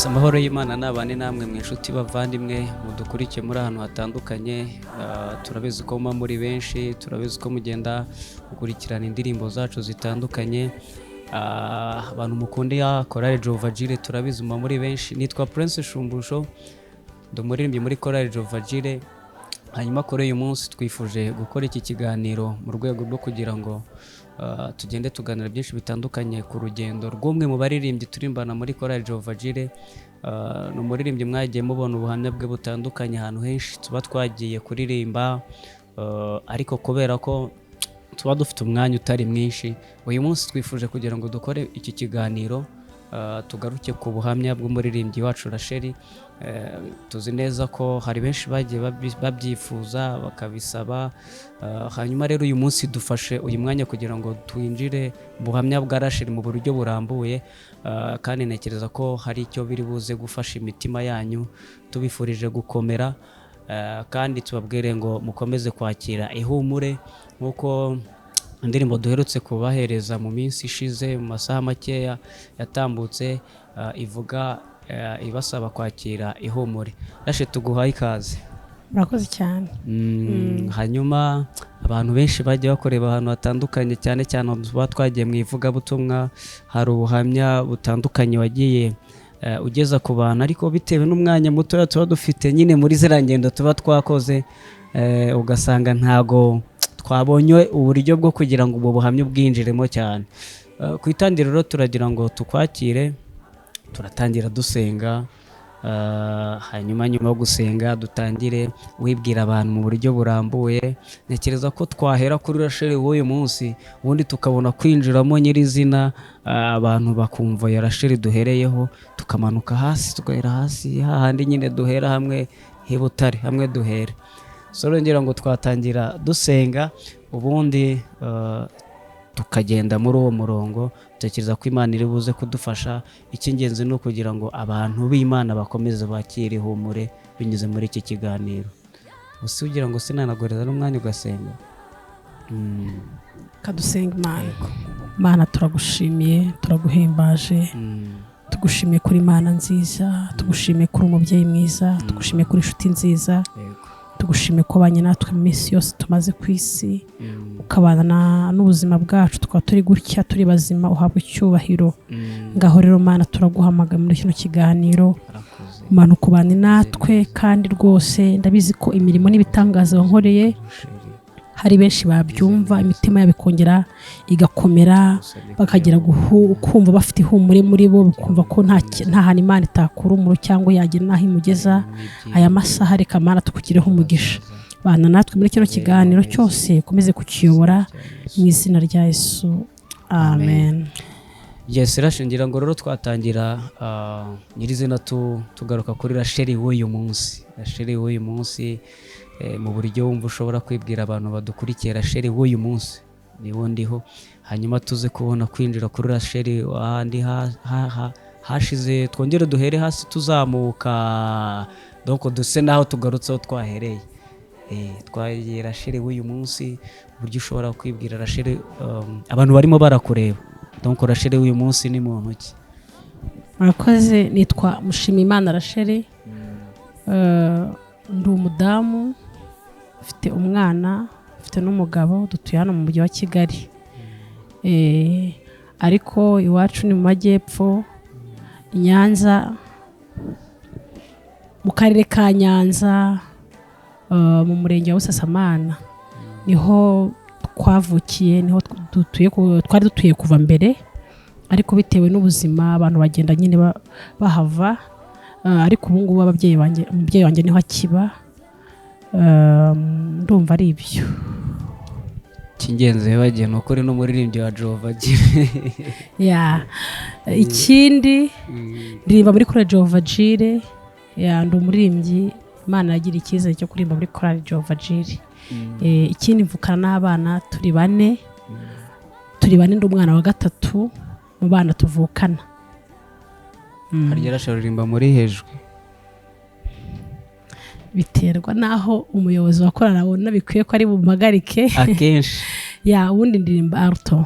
Amahoro y'Imana nabane namwe mwinshuti bavandimwe mudukurikiye muri ahantu hatandukanye. Turabizi ko muri benshi, turabizi ko mugenda gukurikirana indirimbo zacu zitandukanye. Abantu mukundiya Chorale Jehova Jire, turabizi muri benshi. Nitwa Prince Shumbusho, ndumuririmbyi muri Chorale Jehova Jire. Hanyuma kuri uyu munsi twifuje gukora iki kiganiro mu rwego rwo kugira ngo tugende tuganira byinshi bitandukanye ku rugendo rw'umwe mu baririmbyi turimbana muri Chorale Jehova Jire. Ni umuririmbyi mwagiye mubona ubuhamya bwe butandukanye ahantu henshi tuba twagiye kuririmba, ariko kubera ko tuba dufite umwanya utari mwinshi, uyu munsi twifuje kugira ngo dukore iki kiganiro, tugaruke ku buhamya bw'umuririmbyi wacu Rachel. Tuzi neza ko hari benshi bagiye babyifuza bakabisaba, hanyuma rero uyu munsi dufashe uyu mwanya kugira ngo twinjire buhamya bwa Rachel mu buryo burambuye, kandi ntekereza ko hari icyo biri buze gufasha imitima yanyu. Tubifurije gukomera, kandi tubabwire ngo mukomeze kwakira ihumure nk'uko indirimbo duherutse kubahereza mu minsi ishize, mu masaha makeya yatambutse, ivuga ibasaba kwakira ihumure. Rachel, tuguhaye ikaze. Murakoze cyane. Hanyuma abantu benshi bagiye bakoreba ahantu hatandukanye, cyane cyane tuba twagiye mu ivugabutumwa, hari ubuhamya butandukanye wagiye ugeza ku bantu, ariko bitewe n'umwanya muto tuba dufite nyine muri ziriya ngendo tuba twakoze, ugasanga ntago twabonye uburyo bwo kugira ngo ubu buhamya bwinjiremo cyane. Ku itangiriro turagira ngo tukwakire, turatangira dusenga, hanyuma nyuma yo gusenga dutangire wibwira abantu mu buryo burambuye. Ntekereza ko twahera kuri Rachel w'uyu munsi, ubundi tukabona kwinjiramo nyirizina, abantu bakumva ya Rachel duhereyeho, tukamanuka hasi, tugahera hasi hahandi nyine duhera hamwe h'ibutare, hamwe duhere. Solo ngira ngo twatangira dusenga, ubundi tukagenda muri uwo murongo. Tekereza ko Imana iri buze kudufasha. Icy'ingenzi ni ukugira ngo abantu b'Imana bakomeze bakire ihumure binyuze muri iki kiganiro. Usi ugira ngo sinanagoreza n'umwanya ugasenga. Kadusenga. Imana turagushimiye, turaguhimbaje, tugushimiye kuri Imana nziza, tugushimiye kuri umubyeyi mwiza, tugushimiye kuri inshuti nziza, tugushimiye ko banye natwe mu minsi yose tumaze ku isi, ukabana n'ubuzima bwacu, tukaba turi gutya turi bazima, uhabwa icyubahiro. Ngaho rero Mana turaguhamagara muri kino kiganiro, Mana ukubane natwe, kandi rwose ndabizi ko imirimo n'ibitangaza wankoreye hari benshi babyumva, imitima yabo ikongera igakomera, bakagira kumva bafite ihumure muri bo, kumva ko nta hantu Imana itakura umuro cyangwa yagira n'aho imugeza. Aya masaha reka Mana tukugireho umugisha, bana natwe muri kino kiganiro cyose, ukomeze kukiyobora mu izina rya Yesu, amen. Yes, Rachel, ngira ngo rero twatangira nyirizina tugaruka kuri Rachel w'uyu munsi. Rachel w'uyu munsi, mu buryo wumva ushobora kwibwira abantu badukurikiye Rachel w'uyu munsi niwo ndiho, hanyuma tuze kubona kwinjira kuri Rachel ahandi hashize, twongere duhere hasi tuzamuka, donc duse naho tugarutseho twahereye. Twagiye Rachel w'uyu munsi, uburyo ushobora kwibwira Rachel abantu barimo barakureba. Donc Rachel w'uyu munsi ni muntu ki? Murakoze. Nitwa Mushimiyimana Rachel, ndi umudamu, mfite umwana, mfite n'umugabo, dutuye hano mu mujyi wa Kigali, ariko iwacu ni mu majyepfo, Nyanza, mu karere ka Nyanza, mu murenge wa Busasamana, niho twavukiye, niho twari dutuye kuva mbere, ariko bitewe n'ubuzima abantu bagenda nyine bahava, ariko ubu ngubu umubyeyi wanjye niho akiba. Ndumva ari ibyo. Cy'ingenzi bagiye ni ukuri n'umuririmbyi wa Jehova Jire. Ikindi ndirimba muri korali Jehova Jire, ndi umuririmbyi. Imana yagira icyizere cyo kuririmba muri korali Jehova Jire. Ikindi mvukana n'abana turi bane, ndi umwana wa gatatu mu bana tuvukana. Harya arasharirimba muri hejuru? Biterwa naho umuyobozi wa korali abona bikwiye ko ari bumpagarike. Akenshi ubundi ndirimba alto.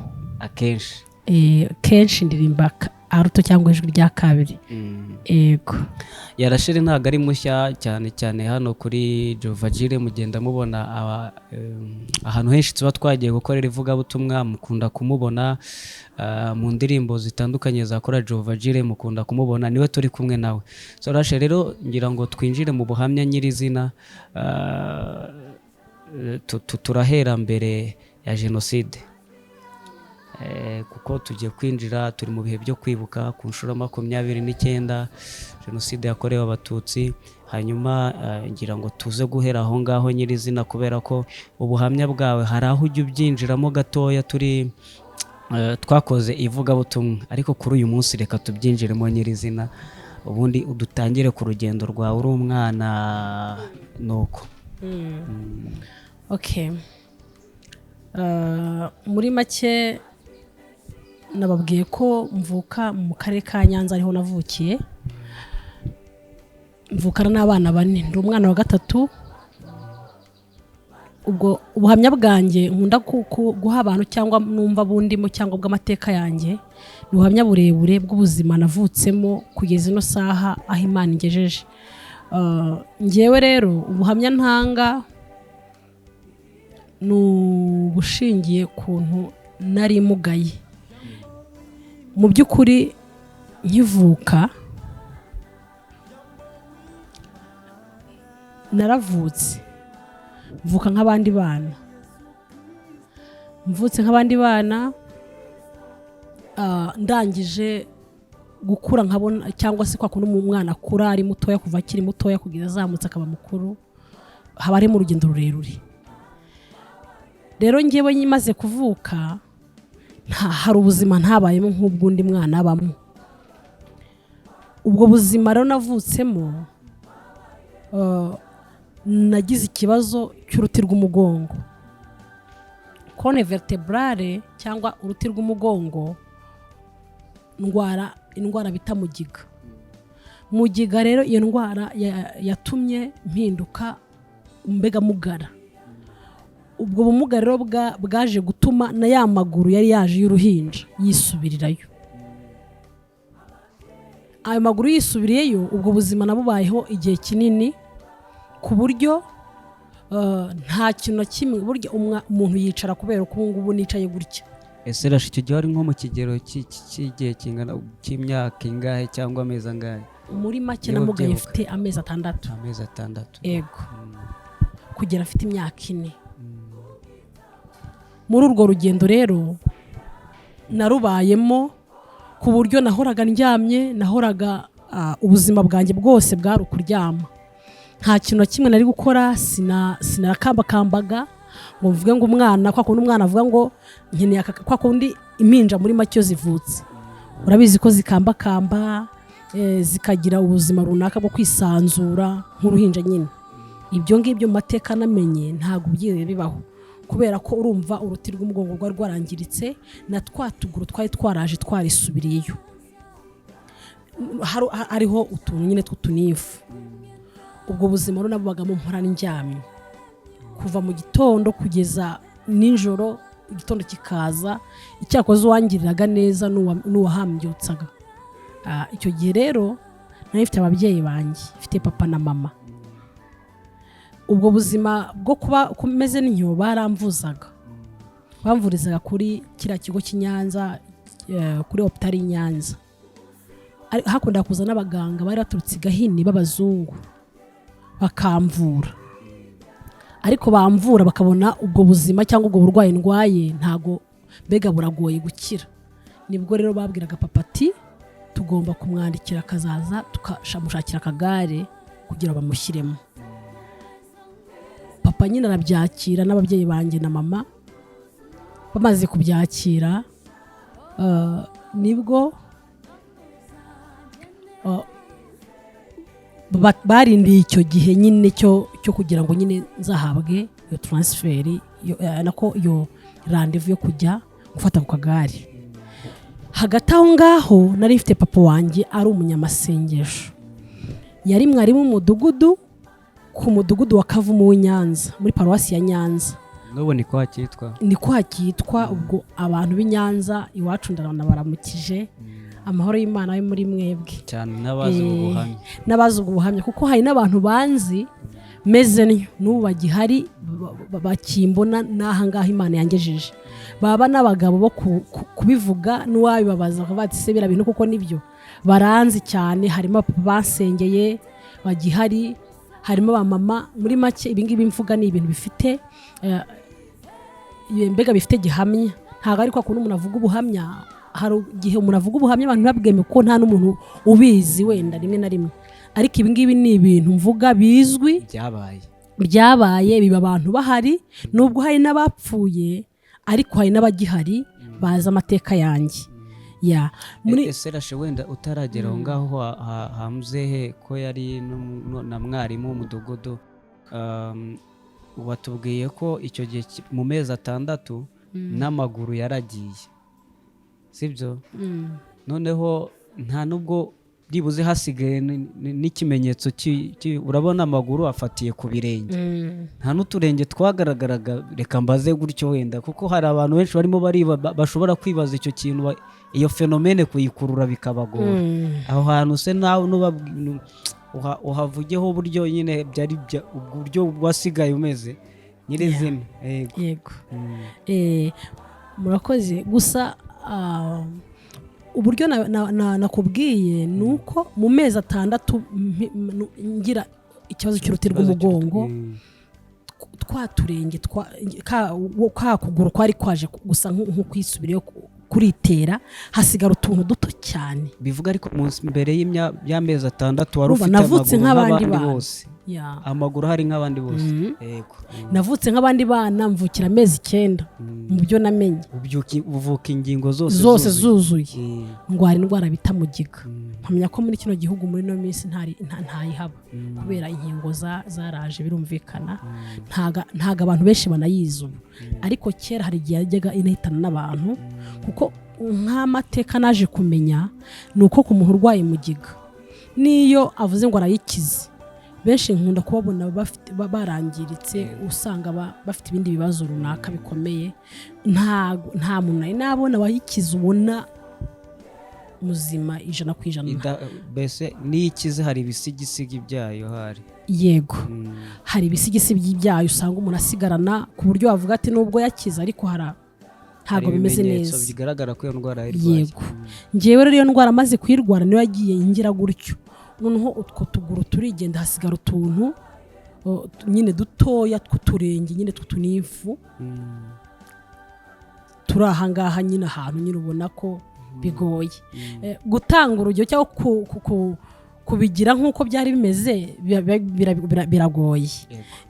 Kenshi ndirimba alto cyangwa ijwi rya kabiri. Yego. Yarashire ntabwo ari mushya cyane cyane hano kuri Jehova Jire, mugenda mubona ahantu henshi tuba twagiye gukorera ivugabutumwa, mukunda kumubona mu ndirimbo zitandukanye za korali Jehova Jire, mukunda kumubona, niwe turi kumwe nawe. So Rashe rero ngira ngo twinjire mu buhamya nyirizina. Turahera mbere ya Genocide, kuko tugiye kwinjira, turi mu bihe byo kwibuka ku nshuro 29 Genocide yakorewe Abatutsi. Hanyuma ngira ngo tuze guhera aho ngaho nyirizina, kubera ko ubuhamya bwawe hari aho ujya ubyinjiramo gatoya. Twakoze ivugabutumwa, ariko kuri uyu munsi reka tubyinjiremo nyirizina, ubundi udutangire ku rugendo rwawe uri umwana nuko. Okay. Muri make nababwiye ko mvuka mu karere ka Nyanza, ariho navukiye. Mvukana n'abana bane, ndi umwana wa gatatu. Ubwo ubuhamya bwanjye nkunda guha abantu cyangwa numva bundimo cyangwa bw'amateka yanjye, ni ubuhamya burebure bw'ubuzima navutsemo kugeza ino saha aho Imana ingejeje. Ngewe rero ubuhamya ntanga ni ubushingiye kuntu nari mugaye. Mu by'ukuri nkivuka naravutse, mvuka nk'abandi bana. Mvutse nk'abandi bana, ndangije gukura nkabona, cyangwa se kwa kundi umwana akura ari mutoya, kuva akiri mutoya kugeza azamutse akaba mukuru, haba ari mu rugendo rurerure. Rero ngewe nyimaze kuvuka, hari ubuzima ntabayemo nk'ubw'undi mwana abamo. Ubwo buzima rero navutsemo, nagize ikibazo cy'uruti rw'umugongo, colonne vertebrale cyangwa uruti rw'umugongo, indwara bita mugiga. Mugiga rero iyo ndwara yatumye mpinduka mbega mugara. Ubwo bumuga rero bwaje gutuma na ya maguru yari yaje y'uruhinja yisubirirayo. Ayo maguru yisubiriyeyo, ubwo buzima nabubayeho igihe kinini, ku buryo nta kintu kimwe, burya umuntu yicara kubera ko ngubu nicaye gutya. Ese Rashe icyo gihe ari nko mu kigero cy'igihe kingana cy'imyaka ingahe cyangwa amezi angahe? Muri make namugaye mfite amezi 6. Amezi 6. Yego. Kugera afite imyaka 4. Muri urwo rugendo rero narubayemo ku buryo nahoraga ndyamye, nahoraga ubuzima bwanjye bwose bwari ukuryama. Nta kintu kimwe nari gukora, sinarakambakambaga ngo mvuge ngo umwana, kwa kundi umwana avuga ngo nkeneye kwa kundi impinja muri make zivutse, urabizi ko zikambakamba, zikagira ubuzima runaka bwo kwisanzura nk'uruhinja nyine. Ibyo ngibyo mu mateka namenye ntabwo byigeze bibaho, kubera ko urumva uruti rw'umugongo rwari rwarangiritse, na twatuguru twari twaraje twarisubiriyeyo, hariho utuntu nyine tw'utunifu. Ubwo buzima rero nabubagamo mpora ndyamye kuva mu gitondo kugeza nijoro, igitondo kikaza, icyakoze uwangiriraga neza n'uwahambyutsaga. Icyo gihe rero nari mfite ababyeyi banjye, mfite papa na mama. Ubwo buzima bwo kuba kumeze n'inyo baramvuzaga, bamvurizaga kuri kiriya kigo cy'Inyanza, kuri hopitali y'Inyanza. Hakunda kuza n'abaganga bari baturutse i Gahini b'abazungu bakamvura, ariko bamvura bakabona ubwo buzima cyangwa ubwo burwayi ndwaye ntago mbega buragoye gukira. Nibwo rero babwiraga papa ati tugomba kumwandikira akazaza tukamushakira akagare kugira bamushyiremo. Papa nyine arabyakira n'ababyeyi banjye na mama bamaze kubyakira, nibwo barindiye icyo gihe nyine cyo kugira ngo nyine nzahabwe iyo transferi nako iyo randevu yo kujya gufata ku kagare. Hagati aho ngaho nari mfite papa wanjye ari umunyamasengesho, yari mwarimu w'umudugudu ku mudugudu wa Kavumu w'Inyanza muri paruwasi ya Nyanza. N'ubu ni ko hakitwa? Ni ko hakitwa. Ubwo abantu b'Inyanza iwacu ndanabaramukije, amahoro y'Imana ari muri mwebwe cyane n'abazi ubuhamya. N'abazi ubuhamya kuko hari n'abantu banzi meze n'ubu bagihari bakimbona n'aha ngaha Imana yangejeje. Baba n'abagabo bo kubivuga n'uwabibabaza bati se bira bintu kuko nibyo baranzi cyane. Harimo basengeye bagihari, harimo ba mama. Muri make ibingibi mvuga ni ibintu bifite mbega bifite gihamya. Ntago ariko ko umuntu avuga ubuhamya, hari igihe umuntu avuga ubuhamya abantu babweme ko nta n'umuntu ubizi wenda rimwe na rimwe, ariko ibingibi ni ibintu mvuga bizwi byabaye biba abantu bahari, nubwo hari n'abapfuye ariko hari n'abagihari bazi amateka yanjye. Muri Serashe wenda utaragera aho ngaho hamzehe ko yari na mwarimu w'umudugudu, watubwiye ko icyo gihe mu mezi 6 n'amaguru yaragiye, sibyo? Noneho nta nubwo byibuze hasigaye n'ikimenyetso urabona amaguru afatiye ku birenge, nta n'uturenge twagaragaraga. Reka mbaze gutyo wenda kuko hari abantu benshi barimo bashobora kwibaza icyo kintu, iyo fenomene kuyikurura bikabagora. Aho hantu se nawe uhavugeho uburyo nyine byari uburyo wasigaye umeze nyirizina. Yego. Murakoze. Gusa uburyo nakubwiye ni uko mu mezi 6 ngira ikibazo cy'uruti rw'umugongo, twaturenge ka kuguru kwari kwaje gusa nk'ukwisubiriyo kuritera, hasigara utuntu duto cyane. Bivuga ariko mbere y'amezi 6 wari ufite amaguru nk'abandi bose. Amaguru hari nk'abandi bose. Yego. Navutse nk'abandi bana, mvukira amezi 9 mu byo namenye. Uvuka ingingo zose zuzuye. Ndwara indwara bita mugiga. Mpamya ko muri kino gihugu muri no minsi ntayihaba kubera inkingo zaraje birumvikana. Ntaga abantu benshi banayizi ubu, ariko kera hari igihe yajyaga inahitana n'abantu, kuko nk'amateka naje kumenya ni uko ku muntu urwaye mugiga niyo avuze ngo arayikize, benshi nkunda kubabona barangiritse, usanga bafite ibindi bibazo runaka bikomeye. Nta muntu nari nabona wayikize ubona muzima 100%. Bese niyikize hari ibisigisigi byayo hari. Yego. Hari ibisigisigi byayo usanga umuntu asigarana ku buryo wavuga ati nubwo yakize ariko ntago bimeze neza, bigaragara ko iyo ndwara yirwaye. Yego. Ngewe rero iyo ndwara maze kwirwara niyo yagiye ingira gutyo, noneho utwo tuguru turigenda hasigara utuntu nyine dutoya tw'uturenge nyine tw'utunifu turi ahangaha nyine ahantu nyine ubona ko bigoye. Gutanga urugero cyangwa kubigira nk'uko byari bimeze biragoye.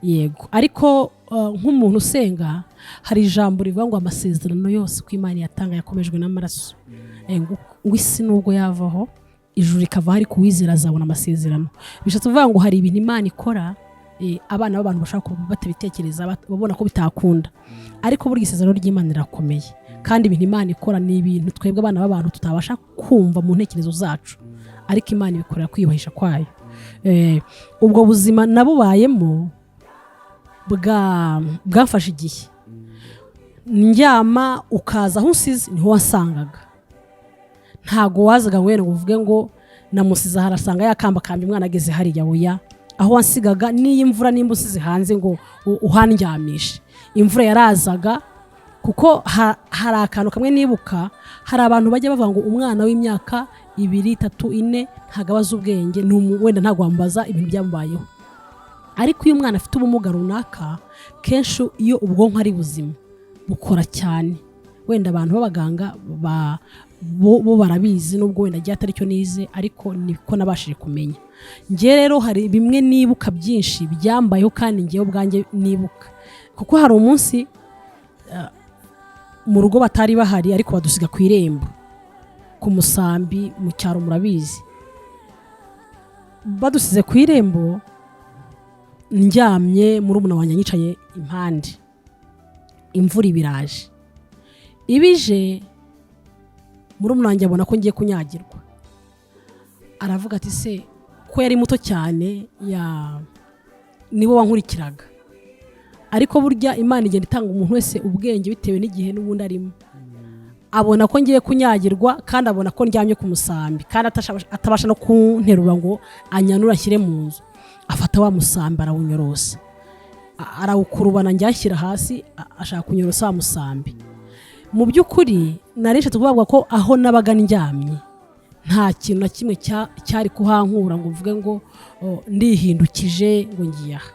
Yego. Ariko nk'umuntu usenga hari ijambo rivuga ngo amasezerano yose ko Imana yatanga yakomejwe n'amaraso, ngo isi nubwo yavaho ijuru rikava hari kuwizera azabona amasezerano. Bishatse kuvuga ngo hari ibintu Imana ikora abana b'abantu bashaka kuba batabitekereza babona ko bitakunda, ariko burya isezerano ry'Imana rirakomeye, kandi ibintu Imana ikora ni ibintu twebwe abana b'abantu tutabasha kumva mu ntekerezo zacu, ariko Imana ibikorera kwiyubahisha kwayo. Ubwo buzima nabubayemo bwafashe igihe. Ndyama ukaza aho usize niho wasangaga, ntago wazaga ngo uvuge ngo namusiza harasanga yakamba umwana ageze hariya. Oya, aho wansigaga niyo imvura nimba usize hanze ngo uhandyamishe, imvura yarazaga. Kuko hari akantu kamwe nibuka, hari abantu bajya bavuga ngo umwana w'imyaka 2, 3, 4 ntago abaza ubwenge, wenda ntago wambaza ibintu byamubayeho, ariko iyo umwana afite ubumuga runaka kenshi iyo ubwonko ari buzima bukora cyane. Wenda abantu b'abaganga bo barabizi nubwo wenda agiye atari cyo nize, ariko niko nabashije kumenya. Njye rero hari bimwe nibuka byinshi byambayeho kandi njyewe ubwanjye nibuka, kuko hari umunsi mu rugo batari bahari ariko badusiga ku irembo ku musambi mu cyaro, murabizi. Badusize ku irembo ndyamye, murumuna wanjye yicaye impande, imvura ibiraje ibije, murumuna wanjye abona ko ngiye kunyagirwa, aravuga ati se ko yari muto cyane nibo wankurikiraga, ariko burya Imana igenda itanga umuntu wese ubwenge bitewe n'igihe n'ubundi arimo. Abona ko ngiye kunyagirwa kandi abona ko ndyamye ku musambi kandi atabasha no kunterura ngo anyanura ashyire mu nzu, afata wa musambi arawunyorosa, arawukurubana njyashyira hasi, ashaka kunyorosa wa musambi. Mu by'ukuri narishe tuvuga ko aho nabaga ndyamye nta kintu na kimwe cyari kuhankura ngo mvuge ngo ndihindukije ngo ngiye aha.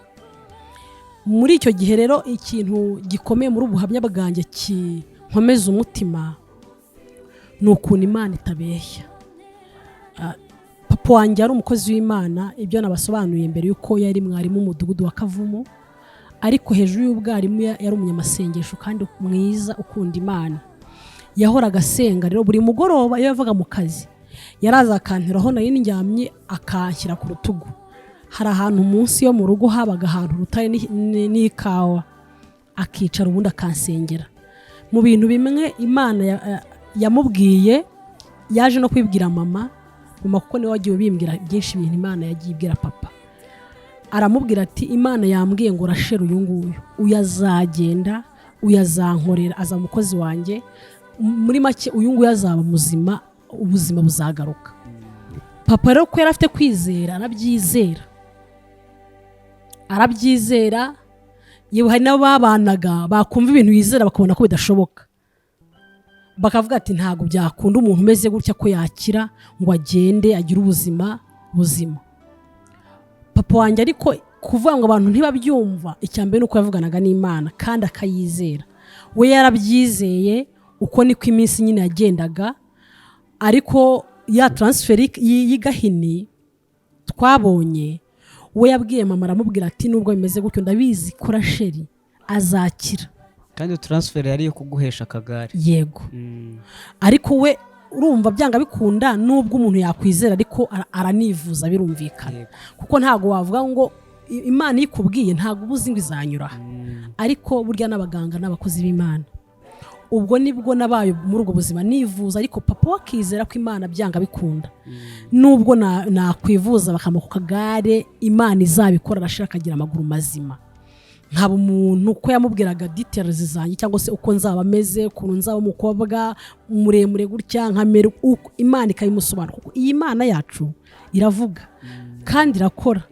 Muri icyo gihe rero ikintu gikomeye muri ubuhamya bwanjye kinkomeza umutima ni ukuntu Imana itabeshya. Papa wanjye yari umukozi w'Imana, ibyo nabasobanuye mbere yuko yari mwarimu mu mudugudu wa Kavumu, ariko hejuru y'ubwarimu yari umunyamasengesho kandi mwiza ukunda Imana. Yahoraga asenga rero buri mugoroba iyo yavaga mu kazi yaraza akanteraho nari ndyamye akanshyira ku rutugu. Hari ahantu munsi yo mu rugo habaga ahantu rutare n'ikawa, akicara ubundi akansengera. Mu bintu bimwe Imana yamubwiye yaje no kwibwira mama kuko niwe wagiye ubimbwira byinshi ibintu Imana yagiye ibwira papa. Aramubwira ati Imana yambwiye ngo urashera uyu nguyu, uyazagenda uyazankorera, aza umukozi wanjye, muri make uyu nguyu azaba muzima, ubuzima buzagaruka. Papa rero ko yari afite kwizera arabyizera, yewe hari nabo babanaga bakumva ibintu yizera bakabona ko bidashoboka, bakavuga ati ntabwo byakunda umuntu umeze gutya ko yakira ngo agende agire ubuzima buzima. Papa wanjye ariko kuvuga ngo abantu ntibabyumva, icyambere nuko yavuganaga n'Imana kandi akayizera. We yarabyizeye, uko niko iminsi nyine yagendaga, ariko ya transferi y'igahini twabonye, we yabwiye mama aramubwira ati nubwo bimeze gutyo ndabizi ko Rasheli azakira. Kandi transfer yari yo kuguhesha akagare. Yego. Ariko we urumva byanga bikunda nubwo umuntu yakwizera ariko aranivuza birumvikana. Kuko ntago wavuga ngo Imana ikubwiye ntago ubuzi ngo izanyura. Ariko burya n'abaganga n'abakozi b'Imana. Ubwo nibwo nabaye muri ubwo buzima nivuza, ariko papa wakizera ko Imana byanga bikunda. Nubwo nakwivuza bakamuha kagare, Imana izabikora arashaka akagira amaguru mazima. Nkaba umuntu ko yamubwiraga details zanjye cyangwa se uko nzaba ameze, ukuntu nzaba umukobwa muremure gutya nkamera, Imana ikayimusobanura. Kuko iyi Imana yacu iravuga kandi irakora.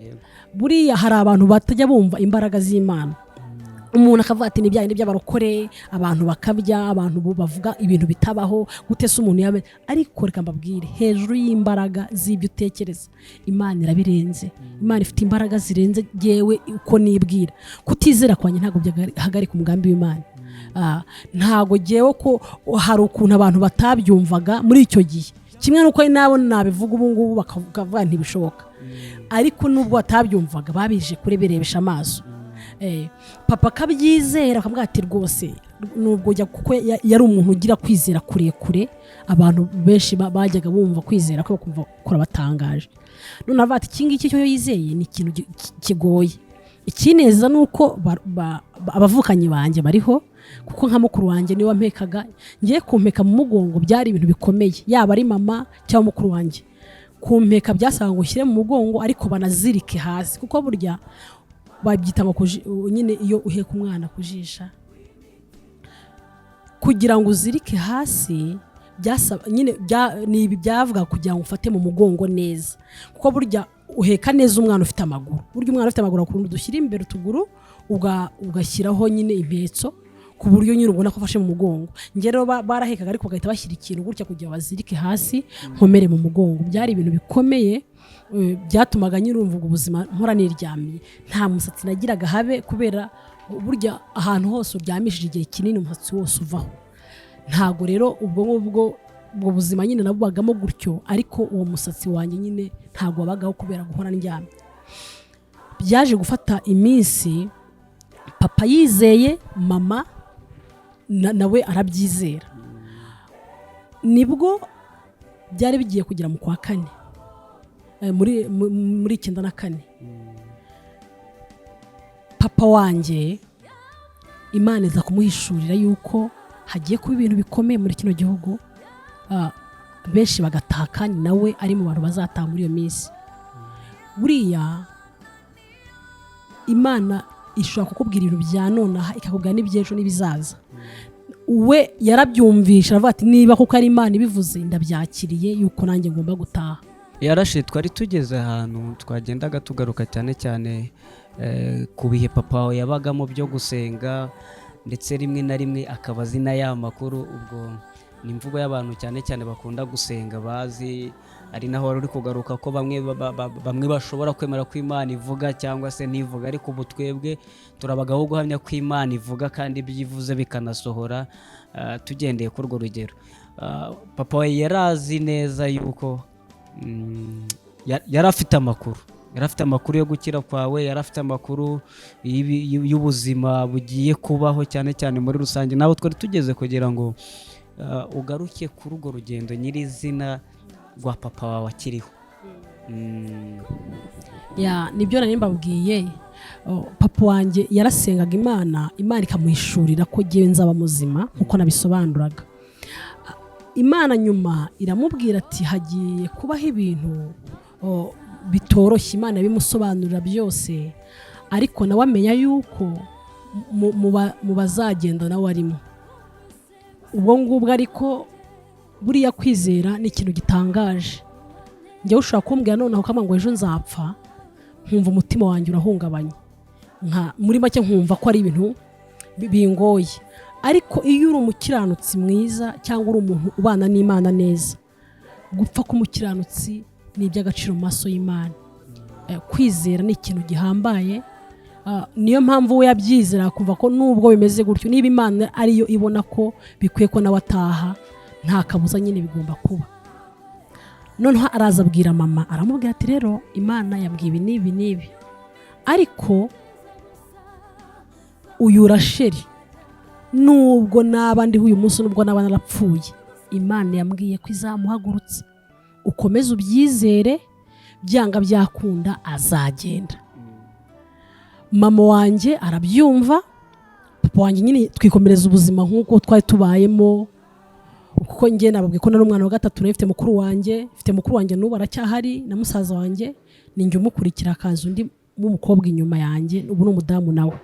Buriya hari abantu batajya bumva imbaraga z'Imana. Umuntu akavuga ati nibya indi by'abarokore, abantu bakabya, abantu bavuga ibintu bitabaho, gutese umuntu yabe. Ariko reka mbabwire, hejuru y'imbaraga z'ibyo utekereza Imana irabirenze. Imana ifite imbaraga zirenze yewe uko nibwira. Kutizera kwanye ntago byahagarika umugambi w'Imana. Ntago jewe ko hari ukuntu abantu batabyumvaga muri icyo gihe, kimwe nuko nabo nabivuga ubu ngubu bakavuga ntibishoboka, ariko nubwo batabyumvaga babije kureberebesha amaso. Papa kabyizera akavuga ati rwose nubwo kuko yari umuntu ugira kwizera kure, abantu benshi bajyaga bumva kwizera ko bakumva kora batangaje. None avuga ati kingiki cyo yizeye ni ikintu kigoye. Ikineza nuko abavukanyi banjye bariho, kuko nka mukuru wanjye niwe wampekaga, ngiye kumpeka mu mugongo byari ibintu bikomeye, yaba ari mama cyangwa mukuru wanjye. Kumpeka byasanga ngo ushyire mu mugongo ariko banazirike hasi, kuko burya babyita ngo nyine iyo uheka umwana kujisha, kugira ngo uzirike hasi byasaba nyine nibi byavuga kugira ngo ufate mu mugongo neza, kuko burya uheka neza umwana ufite amaguru. Burya umwana ufite amaguru akunda dushyira imbere utuguru ugashyiraho nyine impetso, ku buryo nyine ubona ko afashe mu mugongo. Njye rero barahekaga ariko bagahita bashyira ikintu gutya kugira bazirike hasi nkomere mu mugongo. Byari ibintu bikomeye byatumaga nyirumva ubuzima mpora niryamiye, nta musatsi nagiraga habe kubera burya ahantu hose uryamishije igihe kinini umusatsi wose uvaho. Ntago rero ubwo buzima nyine nabubagamo gutyo, ariko uwo musatsi wanjye nyine ntago wabagaho kubera guhora ndyamye. Byaje gufata iminsi papa yizeye, mama nawe arabyizera, nibwo byari bigiye kugera mu kwa kane muri 94. Papa wanjye Imana iza kumuhishurira yuko hagiye kuba ibintu bikomeye muri kino gihugu, benshi bagataha nawe ari mu bantu bazataha muri iyo minsi. Buriya Imana ishobora kukubwira ibintu bya nonaha ikakubwira n'iby'ejo n'ibizaza. We yarabyumvisha aravuga ati niba kuko ari Imana ibivuze ndabyakiriye yuko nanjye ngomba gutaha. Yarashe twari tugeze ahantu twagendaga tugaruka cyane cyane ku bihe papa wawe yabagamo byo gusenga, ndetse rimwe na rimwe akaba azi na ya makuru. Ubwo ni imvugo y'abantu cyane cyane bakunda gusenga bazi, ari naho wari uri kugaruka ko bamwe bashobora kwemera ko Imana ivuga cyangwa se ntivuga, ariko ubu twebwe turabagaho guhamya ko Imana ivuga kandi ibyivuze bikanasohora. Tugendeye kuri urwo rugero, papa we yarazi neza yuko yari afite amakuru yo gukira kwawe, yari afite amakuru y'ubuzima bugiye kubaho cyane cyane muri rusange. Nawe twari tugeze kugira ngo ugaruke kuri urwo rugendo nyirizina rwa papa wawe akiriho. Nibyo nari mbabwiye, papa wanjye yarasengaga Imana ikamuhishurira ko ngewe nzaba muzima nkuko nabisobanuraga. Imana nyuma iramubwira ati hagiye kubaho ibintu bitoroshye. Imana bimusobanurira byose, ariko nawe amenya yuko mu bazagenda nawe arimo. Ubwo ngubwo ariko buriya kwizera ni ikintu gitangaje. Njyewe ushobora kumbwira noneho ukamubwira ngo ejo nzapfa, nkumva umutima wanjye urahungabanye, muri make nkumva ko ari ibintu bingoye. Ariko iyo uri umukiranutsi mwiza cyangwa uri umuntu ubana n'Imana neza, gupfa k'umukiranutsi ni iby'agaciro mu maso y'Imana. Kwizera ni ikintu gihambaye, niyo mpamvu we yabyizera kumva ko nubwo bimeze gutyo, niba Imana ariyo ibona ko bikwiye ko nawe ataha, nta kabuza nyine bigomba kuba. Noneho araza abwira mama, aramubwira ati rero Imana yambwiye ibi n'ibi n'ibi, ariko uyu Rasheli nubwo naba ndiho uyu munsi, nubwo naba narapfuye, Imana yambwiye ko izamuhagurutsa. Ukomeze ubyizere, byanga byakunda azagenda. Mama wanjye arabyumva, papa wanjye nyine twikomereza ubuzima nk'uko twari tubayemo, kuko njye nababwiye ko nari umwana wa gatatu, nari mfite mukuru wanjye n'ubu aracyahari, na musaza wanjye ni njye umukurikira, akaza undi w'umukobwa inyuma yanjye, ubu ni umudamu nawe.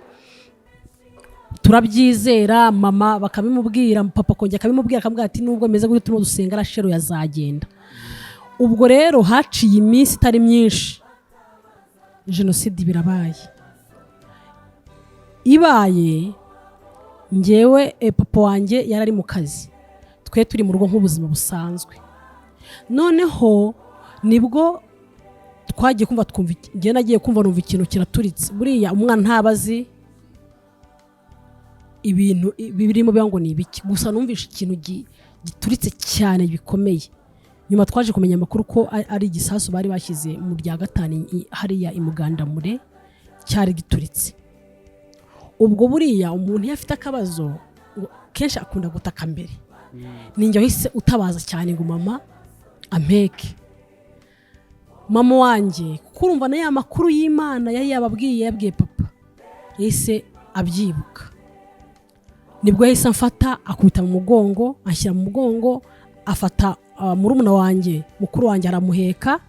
Turabyizera, mama bakabimubwira, papa kongera akabimubwira, akamubwira ati nubwo meze gutyo turimo dusenga Rasheli yazagenda. Ubwo rero haciye iminsi itari myinshi, Genocide birabaye. Ibaye njyewe papa wanjye yari ari mu kazi, twe turi mu rugo nk'ubuzima busanzwe. Noneho nibwo twagiye kumva njye nagiye kumva numva ikintu kiraturitse. Buriya umwana ntabazi ibintu birimo biba ngo ni ibiki, gusa numvishe ikintu gituritse cyane bikomeye. Nyuma twaje kumenya amakuru ko ari igisasu bari bashyize mu rya gatanu hariya imugandamure cyari gituritse. Ubwo buriya umuntu iyo afite akabazo kenshi akunda gutaka mbere. Ninjye wahise utabaza cyane ngo mama ampeke. Mama wanjye kuko urumva na ya makuru y'Imana yari yabwiye papa, yahise abyibuka. Nibwo yahise amfata akubita mu mugongo, ashyira mu mugongo, afata murumuna wanjye, mukuru wanjye aramuheka.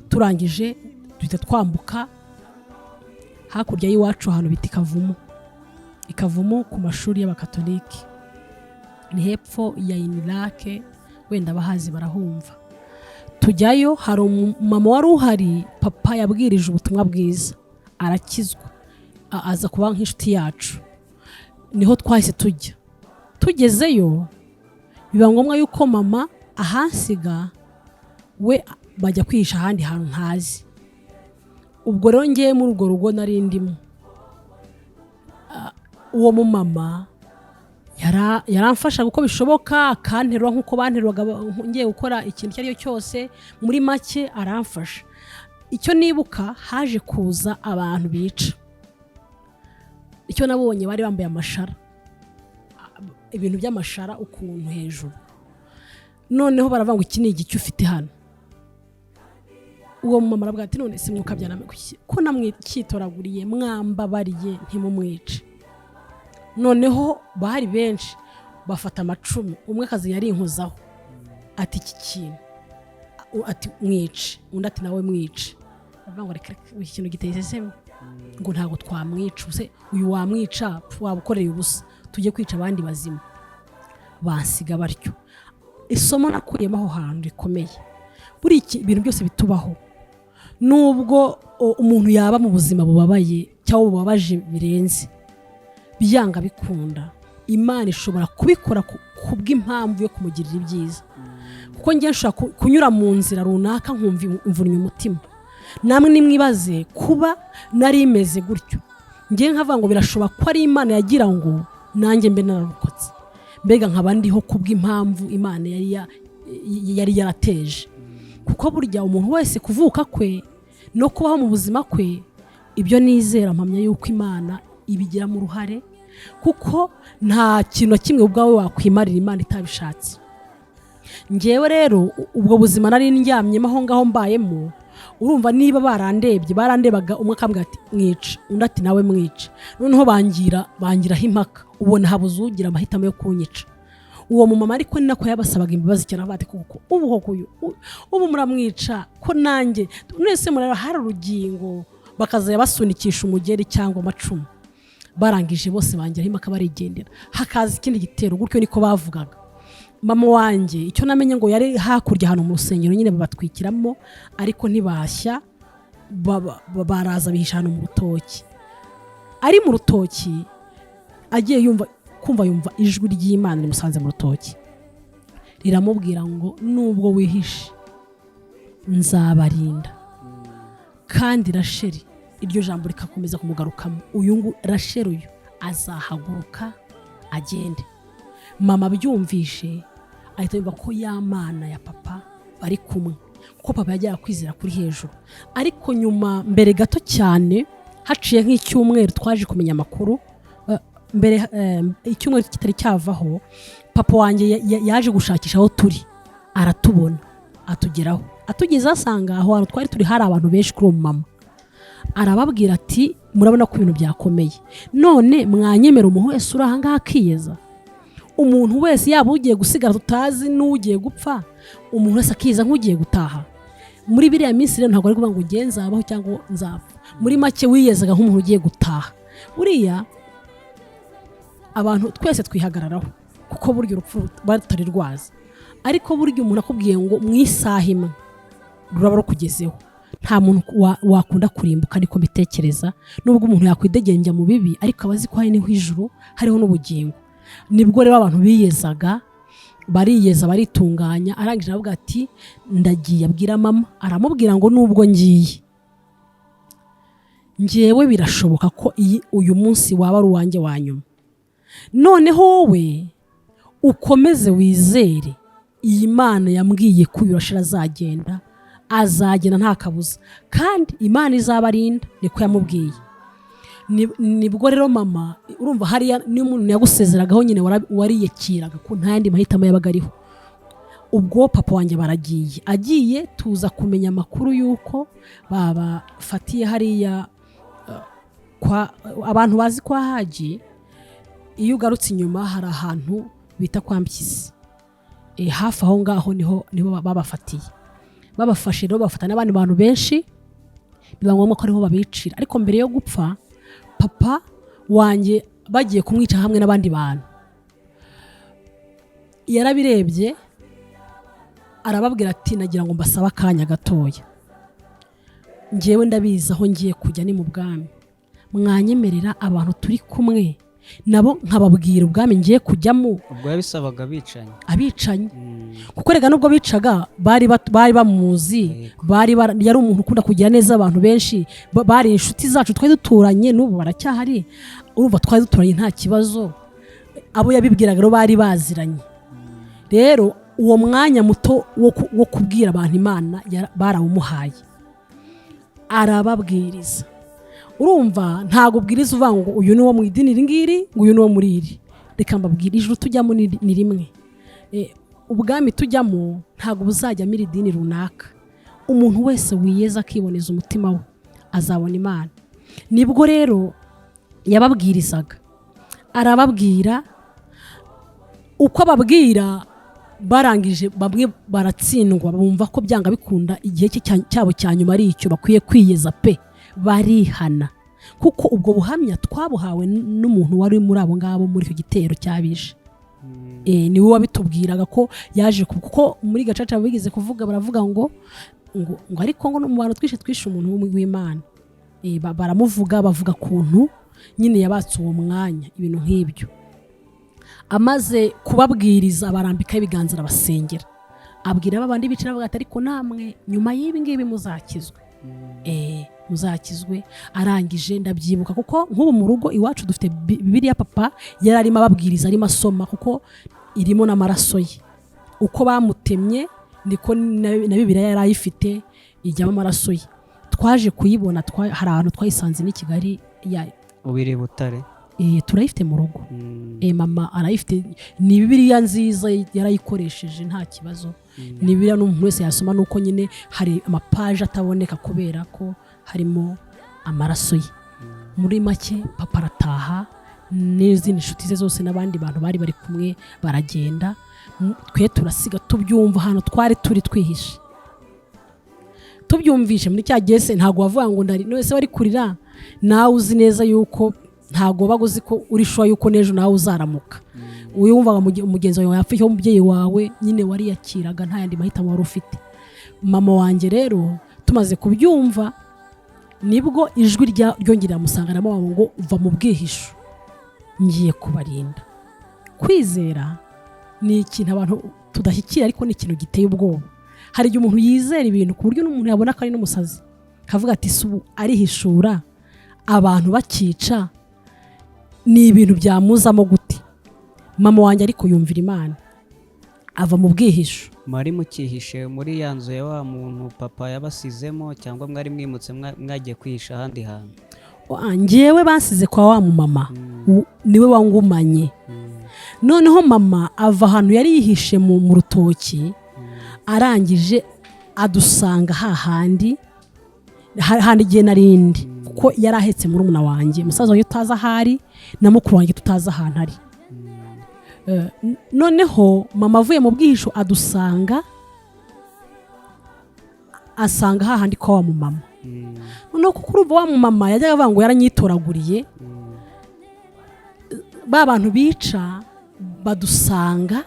Turangije duhita twambuka hakurya y'iwacu ahantu bita Ikavumu ku mashuri y'abakatolike, ni hepfo ya Inirake, wenda abahazi barahumva. Tujyayo, hari umumama wari uhari, papa yabwirije ubutumwa bwiza, arakizwa, aza kuba nk'inshuti yacu. Niho twahise tujya tugezeyo biba ngombwa yuko mama ahansiga we bajya kwihisha ahandi hantu ntazi. Ubwo rero ngiye muri urwo rugo nari ndimo, uwo mumama yaramfasha uko bishoboka, akanterura nk'uko banteruraga ngiye gukora ikintu icyo ari cyo cyose. Muri make aramfasha. Icyo nibuka, haje kuza abantu bica. Icyo nabonye bari bambaye amashara, ibintu by'amashara ukuntu hejuru. Noneho baravuga ngo iki ni igiki ufite hano. Uwo mumama aravuga ati none si mwukabyana ko namwikitoraguriye, mwambabariye ntimumwice. Noneho bari benshi bafata amacumu, umwe akazi yari inkozaho ati iki kintu, ati mwice, undi ati nawe mwice. Bavuga ngo reka iki kintu giteye iseseme, ngo ntago twamwica, uyu wamwica wabukoreye ubusa, tujye kwica abandi bazima. Bansiga batyo. Isomo nakuyemo aho hantu rikomeye, buri ibintu byose bitubaho, nubwo umuntu yaba mu buzima bubabaye cyangwa bubabaje birenze, byanga bikunda Imana ishobora kubikora kubw'impamvu yo kumugirira ibyiza. Kuko ngiye nshaka kunyura mu nzira runaka nkumva imvunye umutima. Namwe nimwibaze kuba nari imeze gutyo, ngiye nkavuga ngo birashoboka ko ari Imana yagira ngo nanjye mbe nararokotse, mbega nkaba ndiho kubw'impamvu Imana yari yarateje. Kuko burya umuntu wese kuvuka kwe no kubaho mu buzima kwe, ibyo nizera mpamya yuko Imana ibigiramo uruhare, kuko nta kintu kimwe ubwawe wakwimarira Imana itabishatse. Ngewe rero ubwo buzima nari ndyamyemo aho ngaho mbayemo, urumva niba barandebaga, umwe akambwira ati mwica, undi ati nawe mwica. Noneho bangiraho impaka, ubona habuze ugira amahitamo yo kunyica. Uwo mumama ariko ni nako yabasabaga imbabazi cyane, bati kuko ubu muramwica ko nanjye mwese murara hari urugingo, bakaza basunikisha umugeri cyangwa amacumu. Barangije bose bangiraho impaka barigendera, hakaza ikindi gitero. Gutyo niko bavugaga. Mama wanjye icyo namenye ngo yari hakurya hano mu rusengero nyine babatwikiramo, ariko ntibashya, baraza bihisha hano mu rutoki. Ari mu rutoki agiye yumva ijwi ry'Imana rimusanze mu rutoki, riramubwira ngo nubwo wihishe nzabarinda. Kandi Rasheli, iryo jambo rikakomeza kumugarukamo, uyu Rasheli uyu azahaguruka agende. Mama byumvishe ahita yumva ko ya Mana ya papa bari kumwe, kuko papa yajyaga kwizera kuri hejuru. Ariko nyuma mbere gato cyane, haciye nk'icyumweru, twaje kumenya amakuru. Mbere icyumweru kitari cyavaho, papa wanjye yaje gushakisha aho turi, aratubona, atugeraho. Atugeze asanga aho hantu twari turi hari abantu benshi kuri uwo mama. Arababwira ati murabona ko ibintu byakomeye, none mwanyemera umuntu wese uri ahangaha akiyeza. Umuntu wese yaba ugiye gusigara tutazi n'ugiye gupfa, umuntu wese akiyeza nk'ugiye gutaha. Muri biriya minsi rero ntabwo ari kuvuga ngo ngiye nzabaho cyangwa nzapfa. Muri make wiyezaga nk'umuntu ugiye gutaha. Buriya abantu twese twihagararaho, kuko burya urupfu batari rwaza. Ariko burya umuntu akubwiye ngo mwisaha imwe ruraba rukugezeho, nta muntu wakunda kurimbuka, niko mbitekereza. Nubwo umuntu yakwidegembya mu bibi, ariko abazi ko hari n'ijuru, hariho n'ubugingo. Nibwo rero abantu biyezaga, bariyeza baritunganya. Arangije avuga ati ndagiye abwira mama, aramubwira ngo nubwo ngewe birashoboka ko uyu munsi waba ari uwanjye wa nyuma. Noneho wowe ukomeze wizere, iyi Mana yambwiye ko uyu Rasheli azagenda nta kabuza, kandi Imana izabarinda, niko yamubwiye. Nibwo rero mama, urumva hariya niyo umuntu yagusezeragaho nyine wariyekiraga ko nta yandi mahitamo yabaga ariho. Ubwo papa wanjye agiye tuza kumenya amakuru y'uko babafatiye hariya abantu bazi kwa Haji. Iyo ugarutse inyuma hari ahantu bita kwa Mpyisi, hafi aho ngaho niho babafatiye. Babafashe rero bafata n'abandi bantu benshi, biba ngombwa ko ariho babicira. Ariko mbere yo gupfa, papa wanjye bagiye kumwica hamwe n'abandi bantu, yarabirebye arababwira ati nagira ngo mbasaba akanya gatoya, ngewe ndabizi aho ngiye kujya ni mu bwami, mwanyemerera abantu turi kumwe nabo nkababwira ubwami ngiye kujyamo. ubwo yabisabaga abicanyi kuko rega nubwo bicaga bari bamuzi, yari umuntu ukunda kugira neza abantu benshi, bari inshuti zacu, twari duturanye, n'ubu baracyahari, urumva twari duturanye nta kibazo. Abo yabibwiraga rero bari baziranye. Rero uwo mwanya muto wo kubwira abantu Imana barawumuhaye, arababwiriza. Urumva ntago ubwiriza uvuga ngo uyu ni wo mu idini ngiri, ngo uyu ni wo muri iri. Reka mbabwira, ijuru tujyamo ni rimwe, ubwami tujyamo ntago buzajyamo iri dini runaka. Umuntu wese wiyeza akiboneza umutima we azabona Imana. Nibwo rero yababwirizaga, arababwira. Uko ababwira barangije, bamwe baratsindwa, bumva ko byanga bikunda igihe cyabo cya nyuma ari icyo, bakwiye kwiyeza pe, barihana. Kuko ubwo buhamya twabuhawe n'umuntu wari muri abo ngabo muri icyo gitero cyabishe. Niwe wabitubwiraga ko yaje, kuko muri gacaca bigeze kuvuga, baravuga ngo ariko ngo mu bantu twishe umuntu w'Imana. Baramuvuga, bavuga kuntu nyine yabatse uwo mwanya, ibintu nk'ibyo. Amaze kubabwiriza barambikaho ibiganza, arabasengera, abwira babandi bicara bavuga ati ariko namwe nyuma y'ibi ngibi muzakizwe. Muzakizwe. Arangije ndabyibuka kuko nk'ubu mu rugo iwacu dufite Bibiliya papa yari arimo ababwiriza, arimo asoma, kuko irimo n'amaraso ye. Uko bamutemye niko na Bibiliya yari ayifite, ijyamo amaraso ye. Twaje kuyibona, hari ahantu twayisanze n'i Kigali, ubiri Butare. Turayifite mu rugo. Mama arayifite, ni Bibiliya nziza, yarayikoresheje nta kibazo. Ni Bibiliya n'umuntu wese yasoma, nuko nyine hari amapaje ataboneka kubera ko harimo amaraso ye. Muri make papa arataha n'izindi nshuti ze zose n'abandi bantu bari kumwe baragenda. Twe turasiga tubyumva hano twari turi twihishe, tubyumvishe muri cya gese. Ntago wavuga ngo wese wari kurira, nawe uzi neza yuko ntago baguzi ko uri shuwa yuko nejo nawe uzaramuka. Uyu wumvaga umugenzi wawe yapfuye, umubyeyi wawe nyine wari yakiraga, nta yandi mahitamo wari ufite. Mama wanjye rero tumaze kubyumva, nibwo ijwi ryongerera musanganamo ngo uva mu bwihisho, ngiye kubarinda. Kwizera ni ikintu abantu tudashyikira, ariko ni ikintu giteye ubwoba. Hari igihe umuntu yizera ibintu ku buryo n'umuntu yabona ko ari n'umusazi, kavuga ati subu arihishura, abantu bakica, ni ibintu byamuzamo gute? Mama wanjye ariko yumvira Imana, ava mu bwihisho. Mwari mukihishe muri ya nzu ya wa muntu papa yabasizemo, cyangwa mwari mwimutse mwagiye kwihisha ahandi hantu? Njyewe basize kwa wa mama, niwe wangumanye. Noneho mama ava ahantu yari yihishe mu rutoki, arangije adusanga hahandi igihe narindi, kuko yari ahetse murumuna wanjye, musaza wanjye tutazi ahari, na mukuru wanjye tutazi ahantu ari. Noneho mama avuye mu bwihisho asanga hahandi kwa wa mama. Noneho kuko urumva wa mama yajyaga avuga ngo yaranyitoraguriye, ba bantu bica badusanga,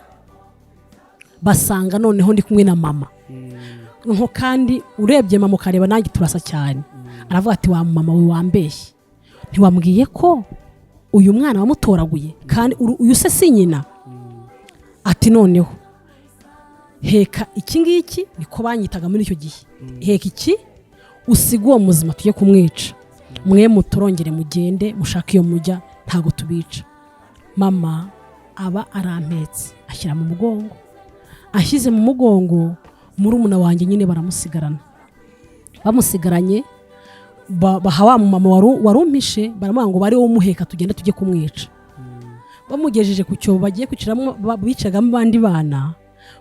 basanga noneho ndi kumwe na mama. Nko kandi urebye mama ukareba nanjye turasa cyane. Aravuga ati wa mama we wambeshye, ntiwambwiye ko uyu mwana wamutoraguye, kandi uyu se si nyina? Ati noneho heka iki ngiki, niko banyitaga muri icyo gihe, heka iki usiga uwo muzima tujye kumwica, mwe muturongere mugende mushaka iyo mujya, ntago tubica. Mama aba arampetse, ashyira mu mugongo. Ashyize mu mugongo, murumuna wanjye nyine baramusigarana. Bamusigaranye, baha wa mama warumpishe, baramubwira ngo bari wo muheka tugende tujye kumwica. Bamugejeje ku cyobo bagiye kwiciramo, bicagamo abandi bana,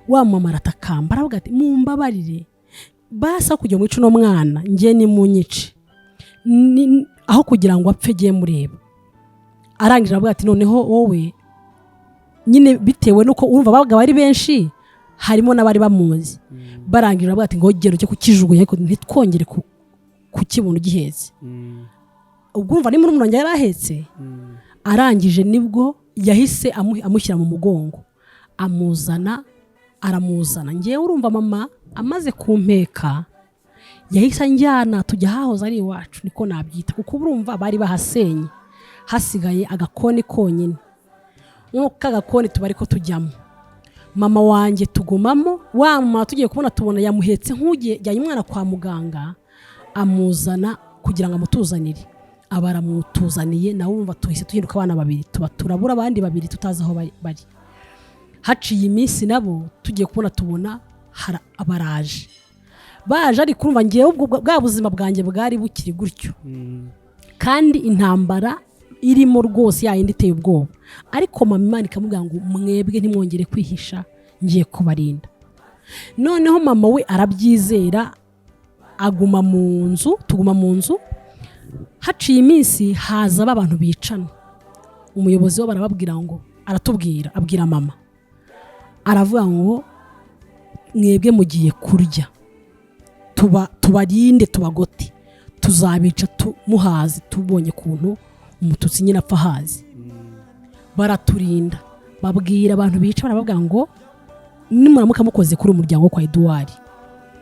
wa mama aratakamba, aravuga ati mumbabarire, basa kujya mwica uno mwana, ngiye ni munyice, aho kugira ngo apfe giye mureba. Arangije aravuga ati noneho wowe nyine, bitewe nuko urumva babaga bari benshi, harimo n'abari bamuzi. Barangije aravuga ati ngo gero cyo kukijugunya, ariko ntitwongere kukibona ugihetse. Ubwo urumva ni murumuna wanjye yarahetse. Arangije nibwo yahise amushyira mu mugongo, aramuzana. Ngiye urumva mama amaze kumpeka, yahise anjyana tujya hahoze ari iwacu, niko nabyita, kuko urumva bari bahasenye, hasigaye agakoni konyine, nk'uko agakoni tuba ariko tujyamo. Mama wanjye tugumamo, wa mama tugiye kubona tubona yamuhetse nk'ugiye jyanye umwana kwa muganga, amuzana kugira ngo amutuzanire. Abaramutuzaniye nawe wumva tuhise tuhinduka abana babiri, tuba turabura abandi babiri tutazi aho bari. Haciye iminsi nabo tugiye kubona tubona abaraje baje, ariko urumva ngewe ubwo bwa buzima bwanjye bwari bukiri gutyo, kandi intambara irimo rwose yayindi iteye ubwoba. Ariko mama Imana ikamubwira ngo mwebwe ntimwongere kwihisha, ngiye kubarinda. Noneho mama we arabyizera, aguma mu nzu, tuguma mu nzu. Haciye iminsi haza abantu bicana, umuyobozi we barababwira ngo, aratubwira, abwira mama, aravuga ngo mwebwe mugiye kurya, tubarinde tubagote, tuzabica muhazi, tubonye kuntu umututsi nyine apfa hazi. Baraturinda, babwira abantu bica, barababwira ngo nimuramuka mukoze kuri umuryango kwa Edouard,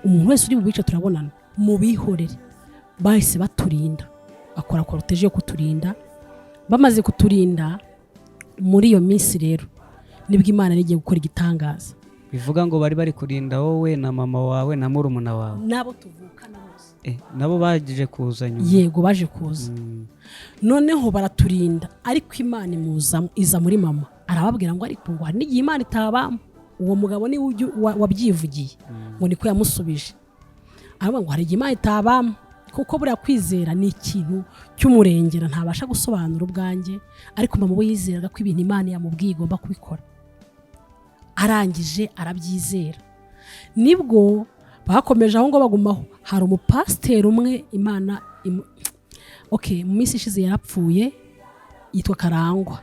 umuntu wese uri bubice turabonana, mubihorere. Bahise baturinda, bakora koroteje yo kuturinda. Bamaze kuturinda, muri iyo minsi rero nibwo Imana igiye gukora igitangaza. Bivuga ngo bari kurinda wowe na mama wawe na murumuna wawe, nabo tuvukana bose. Nabo baje kuza nyuma? Yego, baje kuza. Noneho baraturinda, ariko Imana iza muri mama, arababwira ngo ariko ngo hari n'igihe Imana itabamo. Uwo mugabo ni wabyivugiye ngo niko yamusubije. Aravuga ngo hari igihe Imana itabamo, kuko buriya kwizera ni ikintu cy'umurengera ntabasha gusobanura ubwanjye, ariko mama we yizeraga ko ibintu Imana yamubwiye igomba kubikora. Arangije arabyizera, nibwo bakomeje aho ngo bagumaho. Hari umupasiteri umwe Imana mu minsi ishize yarapfuye, yitwa Karangwa,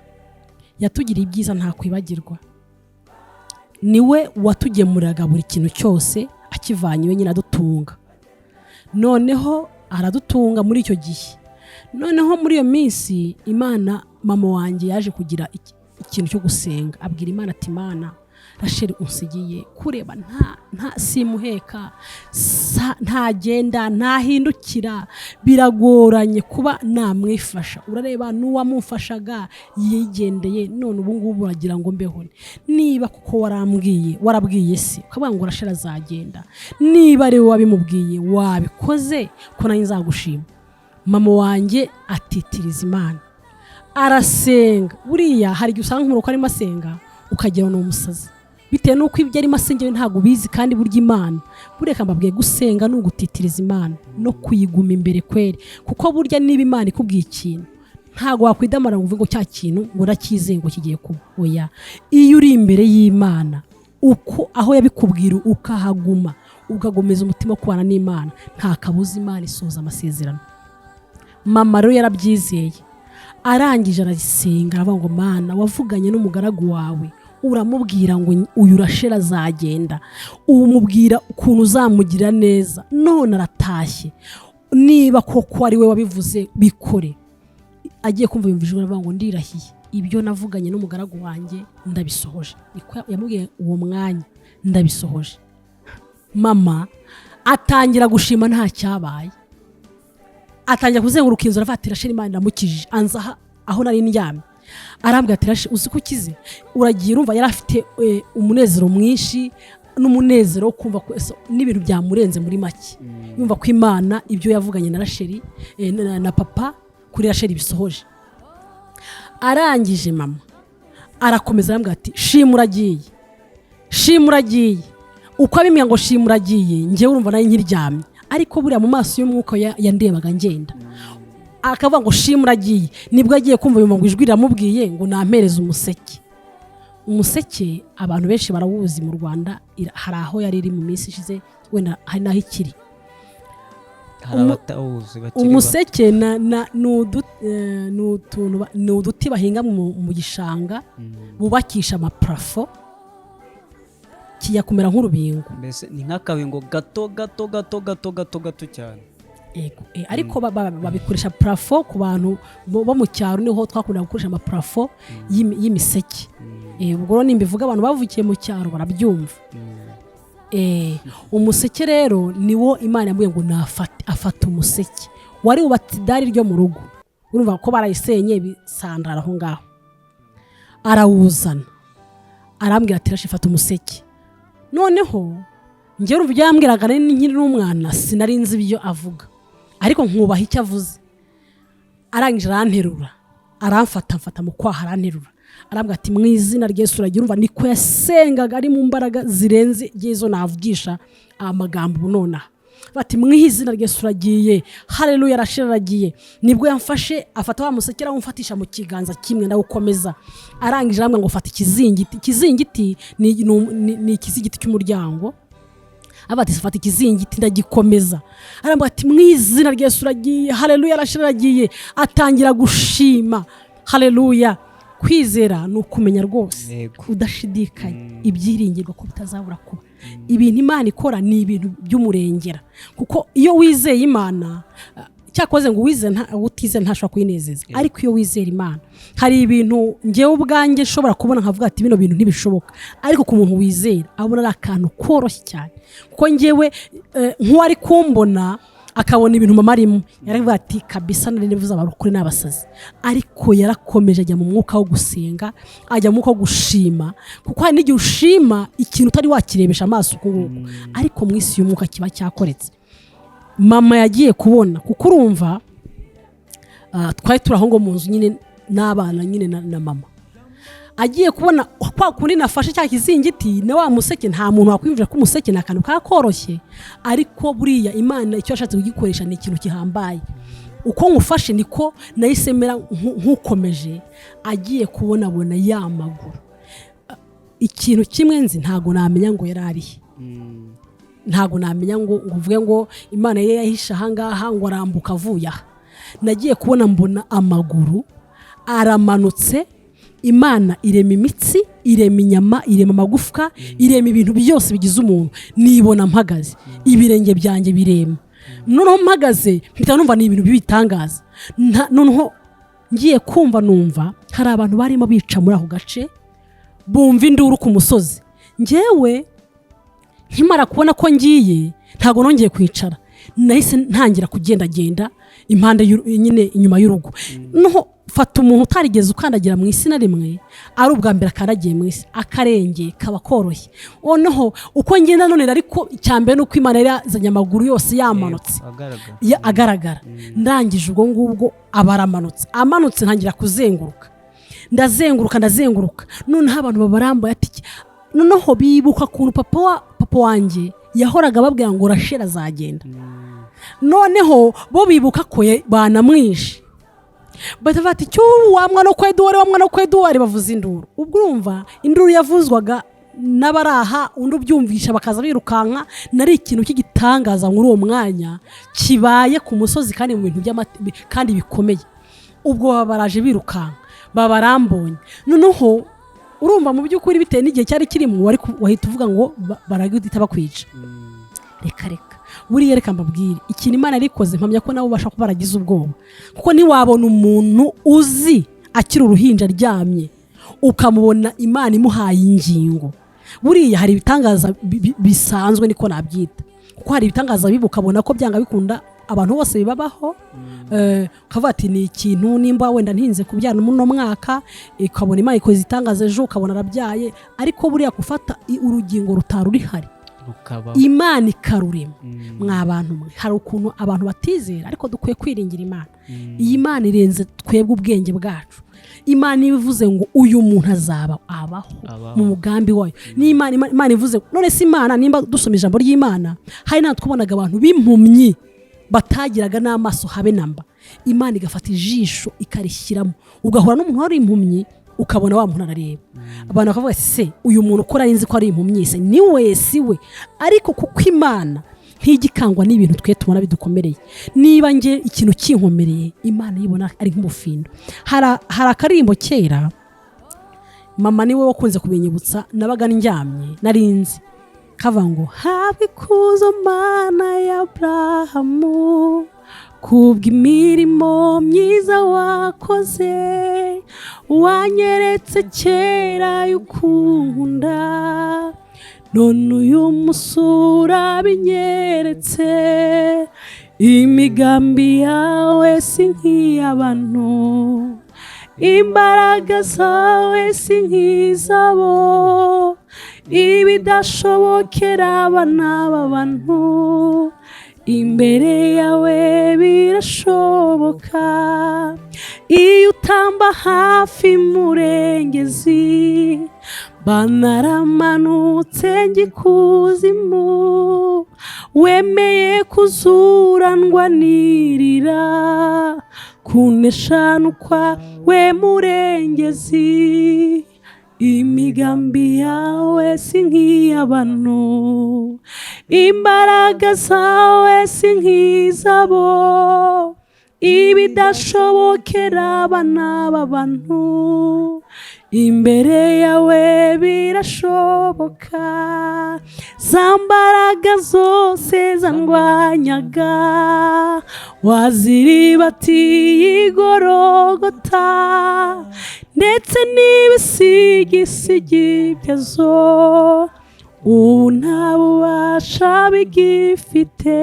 yatugiriye ibyiza nta kwibagirwa. Niwe watugemuriraga buri kintu cyose akivanye nyine adutunga. Noneho aradutunga muri icyo gihe. Noneho muri iyo minsi Imana, mama wanjye yaje kugira ikintu cyo gusenga, abwira Imana ati, Imana, Rasheli unsigiye kureba nta simuheka, ntagenda, ntahindukira, biragoranye kuba namwifasha. Urareba n'uwamufashaga yigendeye, none ubu ngubu uragira ngo mbeho. Niba kuko warabwiye se ukavuga ngo Rasheli azagenda, niba ari wowe wabimubwiye wabikoze, ko nanjye nzagushima. Mama wanjye atitiriza Imana, arasenga. Buriya hari igihe usanga nk'umuntu arimo asenga ukagira ngo ni umusazi, bitewe n'uko ibyo arimo asengera ntabwo ubizi, kandi burya Imana, bureka mbabwiye, gusenga ni ugutitiriza Imana no kuyiguma imbere kweri. Kuko burya niba Imana ikubwiye ikintu, ntabwo wakwidamara ngo uvuge ngo cya kintu ngo urakizeye ngo kigiye kuba. Oya, iyo uri imbere y'Imana, uko aho yabikubwira ukahaguma, ukagomeza umutima wo kubana n'Imana, nta kabuza Imana isoza amasezerano. Mama rero yarabyizeye, arangije arasenga, aravuga ngo Mana, wavuganye n'umugaragu wawe, uramubwira ngo uyu Rasheli azagenda, umubwira ukuntu uzamugira neza, none aratashye, niba koko ari we wabivuze bikore. Agiye kumva yumvije aravuga ngo ndirahiye, ibyo navuganye n'umugaragu wanjye ndabisohoje. Yamubwiye uwo mwanya, ndabisohoje. Mama atangira gushima nta cyabaye, atangira kuzenguruka inzu, aravuga ati, Rasheli Imana iramukijije, anza aho nari ndyamye. Arambwira ati, Rasheli uzi ko ukize? Uragiye. Urumva yari afite umunezero mwinshi, n'umunezero wo kumva n'ibintu byamurenze muri make, yumva ko Imana ibyo yavuganye na Rasheli na papa kuri Rasheli bisohoje. Arangije mama arakomeza, arambwira ati, shima uragiye, shima uragiye. Uko abimya ngo shima uragiye, njyewe urumva nayo nkiryamye, ariko buriya mu maso y'umwuka yandebaga ngenda. Akavuga ngo shima uragiye, nibwo agiye kumva yumva ngo ijwi riramubwiye ngo nampereze umuseke. Umuseke abantu benshi barawuzi mu Rwanda, hari aho yari iri mu minsi ishize, wenda hari naho ikiri. Umuseke ni uduti bahinga mu gishanga, bubakisha amaparafo, kijya kumera nk'urubingo. Mbese ni nk'akabingo gato gato gato gato gato gato cyane. Ariko babikoresha parafo ku bantu bo mu cyaro, niho twakunda gukoresha amaparafo y'imiseke. Ubwo nimba bivuga abantu bavukiye mu cyaro barabyumva. Umuseke rero niwo Imana yambwiye ngo afata umuseke. Wari ubatse idari ryo mu rugo, urumva ko barayisenye bisandara aho ngaho. Arawuzana arambwira ati rashe fata umuseke. Noneho njye urumva byambwiraga nkiri n'umwana sinari nzi ibyo avuga ariko nkubaha icyo avuze. Arangije aranterura aramfata mu kwaha aranterura arambwira ati mu izina rya Yesu uragira. Urumva niko yasengaga ari mu mbaraga zirenze izo navugisha amagambo nonaha. Bati mu izina rya Yesu uragiye, haleluya, arashiragiye. Nibwo yamfashe afata wa musekera umfatisha mu kiganza kimwe ndawukomeza. Arangije arambwira ngo fata ikizingiti. Ikizingiti ni ikizingiti cy'umuryango. Abati fata ikizingiti ndagikomeza. Arambwira ati mu izina rya Yesu uragiye, haleluya, arashiragiye. Atangira gushima, haleluya. Kwizera ni ukumenya rwose udashidikanya ibyiringirwa ko bitazabura kuba. Ibintu Imana ikora ni ibintu by'umurengera, kuko iyo wizeye Imana cyakoze ngo utize ntashobora kuyinezeza. Ariko iyo wizera Imana hari ibintu ngewe ubwanjye nshobora kubona nkavuga ati bino bintu ntibishoboka, ariko ku muntu wizera abona ari akantu koroshye cyane. Kuko ngewe nk'uwari kumbona akabona ibintu mama arimo yaravuga ati kabisa narivuze abarukuri n'abasazi, ariko yarakomeje ajya mu mwuka wo gusenga, ajya mu mwuka wo gushima. Kuko hari n'igihe ushima ikintu utari wakirebesha amaso nguko, ariko mu isi y'umwuka kiba cyakoretse. Mama yagiye kubona, kuko urumva twari turaho ngo mu nzu nyine n'abana nyine na mama. Agiye kubona kwa kundi nafashe cya kizingiti na wa museke, nta muntu wakwimvira ko umuseke na kantu kakoroshye, ariko buriya Imana icyo yashatse kugikoresha ni ikintu gihambaye. Uko ngufashe niko nayisemera nkukomeje. Agiye kubona abona ya maguru. Ikintu kimwe nzi ntago namenya ngo yararihe, ntago namenya ngo uvuge ngo Imana ye yahisha hangaha ngo arambuka avuya. Nagiye kubona mbona amaguru aramanutse. Imana irema imitsi, irema inyama, irema amagufwa, irema ibintu byose bigize umuntu. Nibona mpagaze, ibirenge byanjye birema. Noneho mpagaze mpita numva ni ibintu bibitangaza. Noneho ngiye kumva numva hari abantu barimo bica muri ako gace, bumva induru ku musozi. Ngewe nkimara kubona ko ngiye ntago nongeye kwicara, nahise ntangira kugendagenda impande nyine inyuma y'urugo. Noneho fata umuntu utarigeze ukandagira mu isi na rimwe, ari ubwa mbere akaragiye mu isi, akarenge kaba koroshye. Noneho uko ngenda none ariko icyambere nuko Imana yazanye amaguru yose yamanutse agaragara. Ndangije ubwo ngubwo abaramanutse, amanutse ntangira kuzenguruka, ndazenguruka. Noneho abantu babarambuye ati, noneho bibuka kuntu papa wanjye yahoraga babwira ngo rashera azagenda. Noneho bo bibuka ko banamwishe, batafati cyo wa mwana ko Edouard bavuza induru. Ubwo urumva induru yavuzwaga n'abaraha undi ubyumvisha bakaza birukanka. Nari ikintu cy'igitangaza muri uwo mwanya kibaye ku musozi kandi mu bintu kandi bikomeye. Ubwo baraje birukanka babarambonye. Noneho urumva mu by'ukuri bitewe n'igihe cyari kirimo wahita uvuga ngo baragita bakwica. Reka buriya reka mbabwire ikintu Imana yarikoze, mpamya ko nabo basha kuba baragize ubwoba. Kuko niwabona umuntu uzi akiri uruhinja aryamye ukamubona Imana imuhaye ingingo, buriya hari ibitangaza bisanzwe niko nabyita. Kuko hari ibitangaza ukabona ko byanga bikunda abantu bose bibabaho. Ukavuga ati ni ikintu nimba wenda ntinze kubyana muno mwaka, ukabona Imana ikoze itangaza ejo ukabona arabyaye, ariko buriya gufata urugingo rutaruri hari Imana ikarurema. Mwabantu mwe hari ukuntu abantu batizera, ariko dukwiye kwiringira Imana. Iyi Imana irenze twebwe ubwenge bwacu. Imana ivuze ngo uyu muntu azaba abaho mu mugambi wayo. Ni Imana ivuze. None si Imana nimba dusoma ijambo ry'Imana, hari natwe tubonaga abantu b'impumyi batagiraga n'amaso habe namba, Imana igafata ijisho ikarishyiramo, ugahura n'umuntu wari impumyi ukabona wa muntu arareba. Abantu bakavuga se uyu muntu ukora arinzi ko ari impumyi, se ni wese we. Ariko kuko Imana ntigikangwa n'ibintu twe tubona bidukomereye. Niba nge ikintu kinkomereye, Imana yibona ari nk'umufindo. Hari akarimbo kera mama niwe wakunze kubinyibutsa, nabaga ndyamye narinzi kava ngo habe kuzo Mana ya Abrahamu, kubw'imirimo myiza wakoze, wanyeretse kera y'ukunda, none uyu musura binyeretse, imigambi yawe si nk'iy'abantu, imbaraga zawe si nk'izabo, ibidashobokera abana b'abantu imbere yawe birashoboka. Iyo utamba hafi murengezi, banaramanutse ngikuzimu, wemeye kuzuranwa nirira, kuneshanu kwawe murengezi, imigambi yawe si nk'iy'abantu, imbaraga zawe si nk'izabo, ibidashobokera abana b'abantu imbere yawe birashoboka. Za mbaraga zose zandwanyaga waziribatiye igorogota, ndetse n'ibisigisigi byazo ubu nta bubasha bigifite.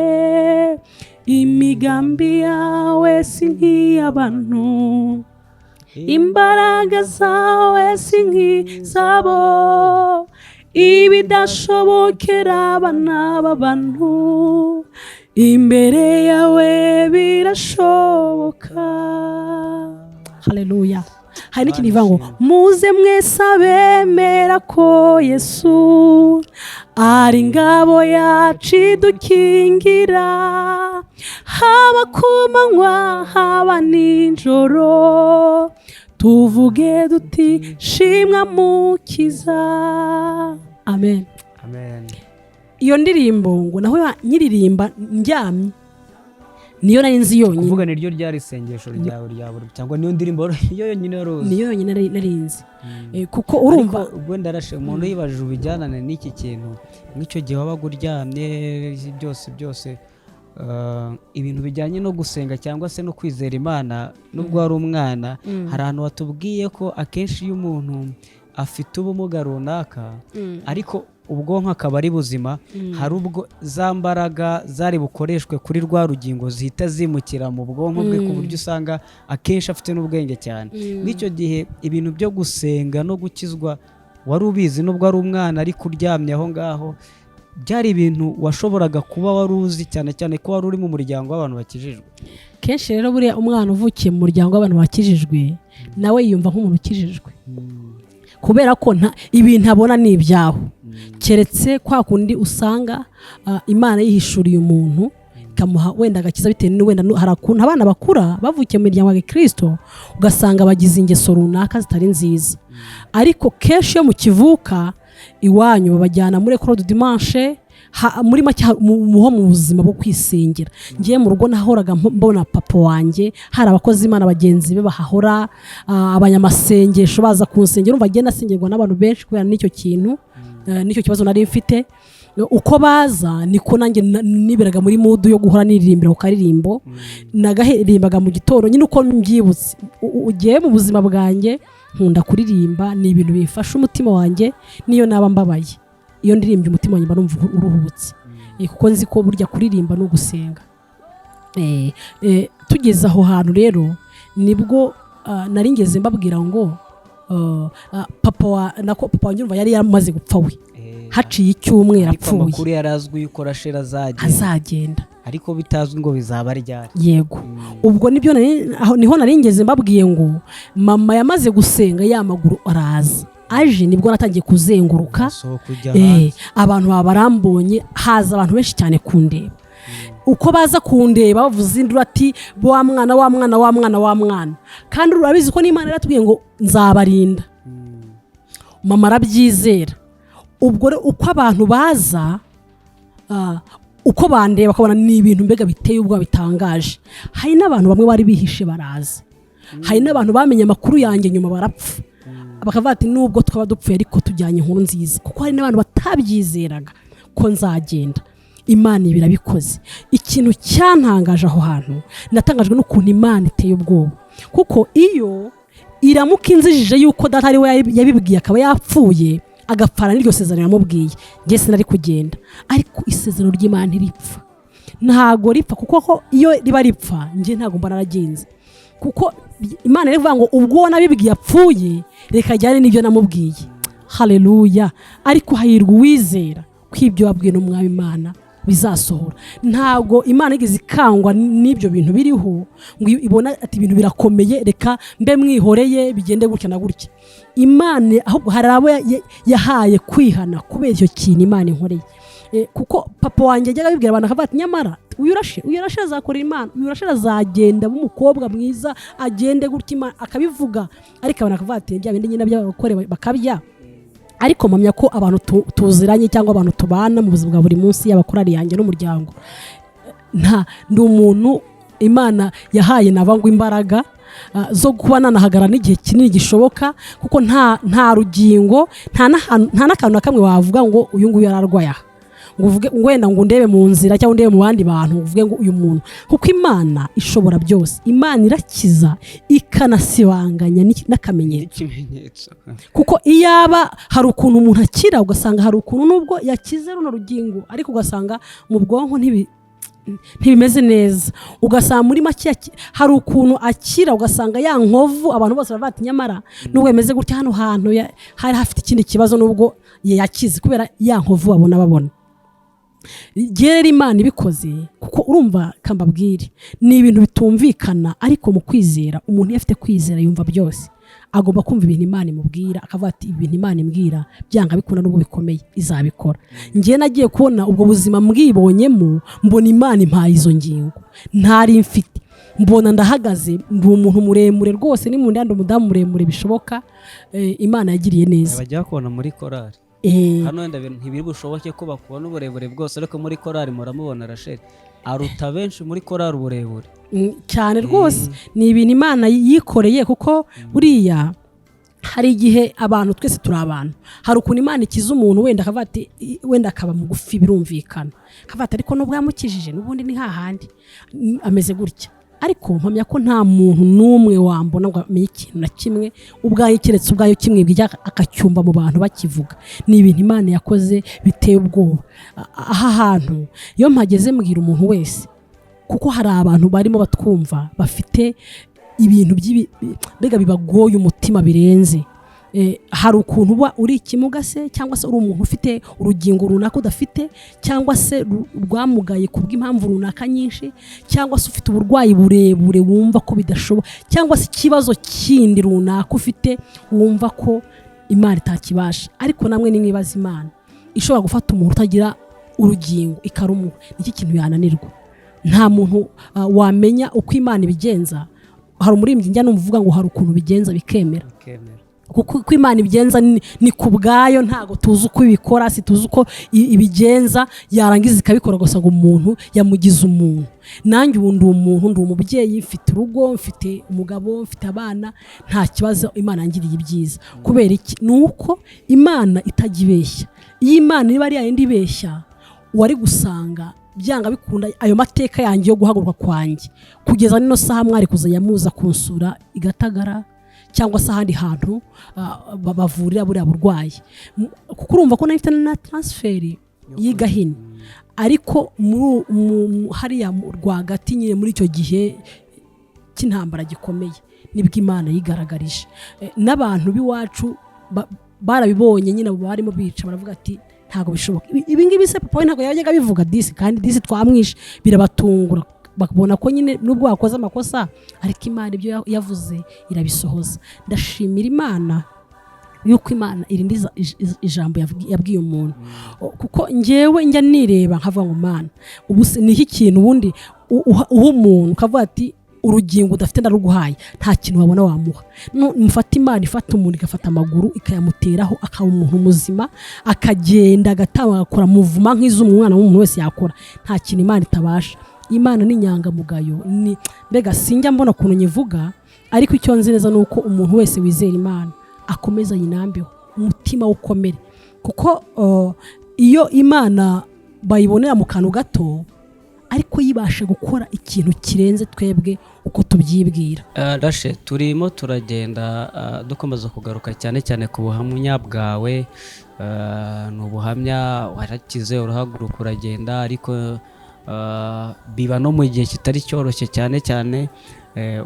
Imigambi yawe si nk'iy'abantu, imbaraga zawe si nk'izabo, ibidashobokera abana b'abantu imbere yawe birashoboka. Haleluya. Hari n'ikindi kivuga ngo muze mwese abemera ko Yesu ari ingabo yacu idukingira, haba ku manywa haba nijoro, tuvuge duti shimwa mukiza. Amen. Amen. Iyo ndirimbo ngo naho nyiririmba ndyamye, niyo nari nzi yonyine. Kuvuga niryo ryari isengesho ryawe buri, cyangwa niyo ndirimbo iyo yonyine yaruzi? Niyo yonyine nari nzi. Kuko urumva ubwo ndarashe umuntu yibajije ubijyanane n'iki kintu, nk'icyo gihe wabaga uryamye byose ibintu bijyanye no gusenga cyangwa se no kwizera Imana. Nubwo wari umwana, hari ahantu watubwiye ko akenshi iyo umuntu afite ubumuga runaka ariko ubwonko akaba ari buzima, hari ubwo za mbaraga zari bukoreshwe kuri rwa rugingo zihita zimukira mu bwonko bwe, ku buryo usanga akenshi afite n'ubwenge cyane. N'icyo gihe ibintu byo gusenga no gukizwa wari ubizi nubwo ari umwana ariko uryamye aho ngaho, byari ibintu washoboraga kuba wari uzi, cyane cyane ko wari uri mu muryango w'abantu bakijijwe. Kenshi rero buriya umwana uvukiye mu muryango w'abantu bakijijwe nawe yiyumva nk'umuntu ukijijwe, kubera ko ibintu abona ni ibyaho, keretse kwa kundi usanga Imana yihishuriye umuntu ikamuha wenda agakiza bitewe wenda hari akuntu abana bakura bavukiye mu miryango ya Kristo ugasanga bagize ingeso runaka zitari nziza, ariko kenshi iyo mukivuka iwanyu babajyana muri école du dimanche, muri make mu buzima bwo kwisengera. Ngiye mu rugo nahoraga mbona papa wanjye, hari abakozi Imana bagenzi be bahahora, abanyamasengesho baza kunsengera, umva agenda asengerwa n'abantu benshi kubera n'icyo kintu, n'icyo kibazo nari mfite. Uko baza niko nanjye niberaga muri mudu yo guhora niririmbira ku karirimbo, nagahirimbaga mu gitondo. Nyine uko mbyibutse ugiye mu buzima bwanjye, nkunda kuririmba, ni ibintu bifasha umutima wanjye niyo naba mbabaye. Iyo ndirimbye umutima wanjye mba numva uruhutse, kuko nzi ko burya kuririmba no gusenga. Tugeze aho hantu rero nibwo nari ngeze mbabwira ngo papa wanjye yari yamaze gupfa we, haciye icyumweru apfuye. Amakuru yarazwi yuko Rasheli azagenda, ariko bitazwi ngo bizaba ryari. Yego. Ubwo nibyo niho nari ngeze mbabwiye ngo mama yamaze gusenga y'amaguru araza, aje nibwo natangiye kuzenguruka, abantu barambonye, haza abantu benshi cyane kundeba. Uko baza kundeba bavuze induru ati wa mwana, kandi urabizi ko n'Imana yaratubwiye ngo nzabarinda. Mama arabyizera. Ubwo uko abantu baza, uko bandeba bakabona ni ibintu mbega biteye ubwoba bitangaje. Hari n'abantu bamwe bari bihishe baraza, hari n'abantu bamenye amakuru yanjye nyuma barapfa, bakavuga ati nubwo twaba dupfuye ariko tujyanye inkuru nziza, kuko hari n'abantu batabyizeraga ko nzagenda. Imana ibirabikoze. Ikintu cyantangaje aho hantu, natangajwe n'ukuntu Imana iteye ubwoba, kuko iyo iramuka inzijije yuko data ari we yabibwiye akaba yapfuye agapfana n'iryo sezerano yamubwiye, njye sinari kugenda. Ariko isezerano ry'Imana ntiripfa. ntago ripfa, kuko iyo riba ripfa njye ntago mba naragenze, kuko Imana iravuga ngo ubwo nabibwiye apfuye reka ajyane n'ibyo namubwiye. Haleluya. Ariko hahirwa uwizera ko ibyo wabwiye n'umwami Imana bizasohora. Ntago Imana igeze ikangwa n'ibyo bintu biriho ngo ibona ati ibintu birakomeye reka mbe mwihoreye bigende gutya na gutya. Imana ahubwo hari abo yahaye kwihana kubera icyo kintu Imana inkoreye. Kuko papa wanjye yajyaga abibwira abantu akavuga ati nyamara uyurashe azakorera Imana, uyurashe azagenda b'umukobwa mwiza agende gutya Imana akabivuga, ariko abantu akavuga ati bya bindi nyine by'abakore bakabya. Ariko mpamya ko abantu tuziranye cyangwa abantu tubana mu buzima bwa buri munsi y'abakorari yanjye n'umuryango, ndi umuntu Imana yahaye nabangwa imbaraga zo kuba nanahagarara n'igihe kinini gishoboka, kuko nta rugingo nta n'akantu na kamwe wavuga ngo uyu nguyu yararwaye aha ngo uvuge wenda ngo ndebe mu nzira cyangwa ndebe mu bandi bantu uvuge ngo uyu muntu, kuko Imana ishobora byose. Imana irakiza ikanasibanganya n'akamenyetso, kuko iyaba hari ukuntu umuntu akira ugasanga hari ukuntu nubwo yakize runo rugingo ariko ugasanga mu bwonko ntibimeze neza, ugasanga muri make hari ukuntu akira ugasanga ya nkovu abantu bose baravuga ati nyamara nubwo yemeze gutya hano hantu hari hafite ikindi kibazo nubwo yakize kubera ya nkovu babona. Rero Imana ibikoze, kuko urumva kambabwire ni ibintu bitumvikana, ariko mu kwizera umuntu iyo afite kwizera yumva byose, agomba kumva ibintu Imana imubwira akavuga ati ibintu Imana imbwira byanga bikunda n'ubwo bikomeye izabikora. Ngiye nagiye kubona ubwo buzima mbwibonyemo, mbona Imana impaye izo ngingo ntari mfite, mbona ndahagaze ndi umuntu muremure rwose, ni mu ndandi umudamu muremure bishoboka. Imana yagiriye neza. Bajya kubona muri korari hano wenda ntibiri bushoboke ko bakubona uburebure bwose, ariko muri korari muramubona Rachel aruta benshi muri korari uburebure cyane rwose. Ni ibintu Imana yikoreye, kuko buriya hari igihe abantu twese turi abantu, hari ukuntu Imana ikiza umuntu wenda akavuga ati wenda akaba mugufi birumvikana, akavuga ati ariko nubwo yamukijije n'ubundi ni hahandi ameze gutya. Ariko mpamya ko nta muntu n'umwe wambona ngo amenye ikintu na kimwe ubwayo keretse ubwayo kimwibwira akacyumva mu bantu bakivuga. Ni ibintu Imana yakoze biteye ubwoba. Aha hantu iyo mpageze mbwira umuntu wese, kuko hari abantu barimo batwumva bafite ibintu mbega bibagoye umutima birenze. Hari ukuntu uba uri ikimuga se, cyangwa se uri umuntu ufite urugingo runaka udafite, cyangwa se rwamugaye kubw'impamvu runaka nyinshi, cyangwa se ufite uburwayi burebure wumva ko bidashoboka, cyangwa se ikibazo kindi runaka ufite wumva ko Imana itakibasha. Ariko namwe nimwibaza Imana ishobora gufata umuntu utagira urugingo ikarumuha, niki kintu yananirwa? Nta muntu wamenya uko Imana ibigenza. Hari umurimbyi njya numvuga ngo hari ukuntu bigenza bikemera, kuko Imana ibigenza ni ku bwayo, ntago tuzi uko ibikora, si tuzi uko ibigenza, yarangiza ikabikora gusa ngo umuntu yamugize umuntu. Nanjye ubu ndi umuntu, ndi umubyeyi, mfite urugo, mfite umugabo, mfite abana, nta kibazo Imana yangiriye ibyiza. Kubera iki? Nuko Imana itajya ibeshya. Iyo Imana niba ari yayindi ibeshya, wari gusanga byanga bikunda ayo mateka yanjye yo guhaguruka kwanjye kugeza nino saha mwari kuzajya muza kunsura igatagara cyangwa se ahandi hantu bavurira buriya burwayi, kuko urumva ko nafite na transferi y'igahini. Ariko hariya rwagati nyine muri icyo gihe cy'intambara gikomeye nibwo Imana yigaragarije. N'abantu b'iwacu barabibonye nyine barimo bica, baravuga ati ntago bishoboka ibi ngibi se papa we ntago yajyaga bivuga disi, kandi disi twamwishe birabatungura, bakabona ko nyine nubwo wakoze amakosa ariko Imana ibyo yavuze irabisohoza. Ndashimira Imana yuko Imana irindiza ijambo yabwiye umuntu, kuko njyewe njya nireba nkavuga ngo Mana ubu ni iki kintu ubundi uha umuntu ukavuga ati urugingo udafite ndaruguhaye, nta kintu wabona wamuha. Mufata Imana ifata umuntu igafata amaguru ikayamuteraho akaba umuntu muzima, akagenda agataba agakora muvuma nk'iz'umwana w'umuntu wese yakora, nta kintu Imana itabasha. Imana ni inyangamugayo, mbega sinjya mbona ukuntu nyivuga, ariko icyo nzi neza nuko umuntu wese wizera Imana akomeza yinambeho umutima ukomere, kuko iyo Imana bayibonera mu kantu gato ariko yibasha gukora ikintu kirenze twebwe uko tubyibwira. Rashe turimo turagenda dukomeza kugaruka cyane cyane ku buhamya bwawe. Ni ubuhamya warakize urahaguruka uragenda, ariko biba no mu gihe kitari cyoroshye cyane cyane,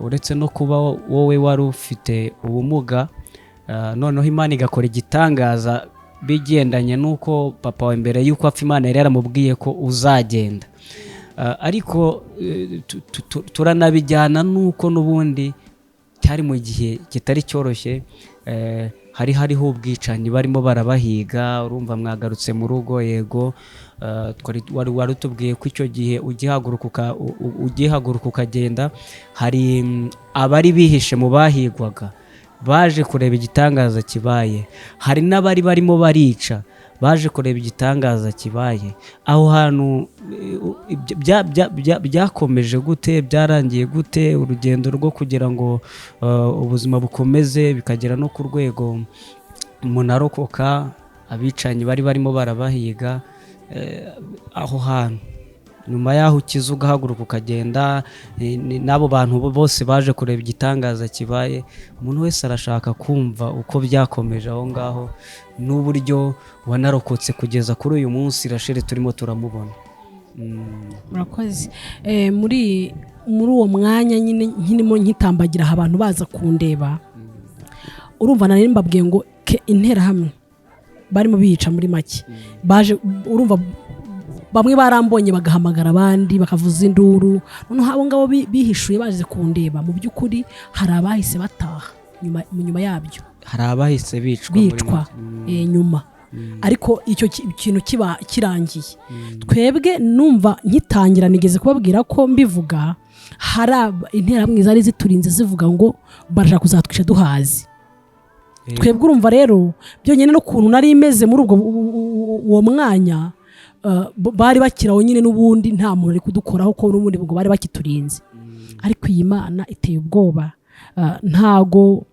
uretse no kuba wowe wari ufite ubumuga, noneho Imana igakora igitangaza bigendanye n'uko papa wa mbere y'uko apfa Imana yari yaramubwiye ko uzagenda. Ariko turanabijyana n'uko n'ubundi cyari mu gihe kitari cyoroshye, hariho ubwicanyi barimo barabahiga. Urumva mwagarutse mu rugo, yego, wari utubwiye ko icyo gihe ugihaguruka ukagenda, hari abari bihishe mu bahigwaga baje kureba igitangaza kibaye, hari n'abari barimo barica baje kureba igitangaza kibaye. Aho hantu byakomeje gute, byarangiye gute urugendo rwo kugira ngo ubuzima bukomeze bikagera no ku rwego umuntu arokoka, abicanyi bari barimo barabahiga? Aho hantu nyuma yaho ukiza ugahaguruka ukagenda, n'abo bantu bose baje kureba igitangaza kibaye, umuntu wese arashaka kumva uko byakomeje aho ngaho n'uburyo wanarokotse kugeza kuri uyu munsi Rachel turimo turamubona. Murakoze. Muri uwo mwanya nyine nkirimo nkitambagira abantu baza kundeba, urumva nari mbabwiye ngo interahamwe barimo biyica muri make, baje urumva bamwe barambonye bagahamagara abandi bakavuza induru, noneho abo ngabo bihishuye baje kundeba. Mu by'ukuri hari abahise bataha nyuma yabyo, hari abahise bicwa nyuma. Ariko icyo kintu kiba kirangiye, twebwe numva nkitangira nigeze kubabwira ko mbivuga, hari interahamwe zari ziturinze zivuga ngo barashaka kuzatwisha duhazi. Twebwe urumva rero byonyine no kuntu nari imeze muri uwo mwanya, bari bakiraho nyine n'ubundi nta muntu ari kudukoraho ko n'ubundi ngo bari bakiturinze. Ariko iyi Mana iteye ubwoba, ntago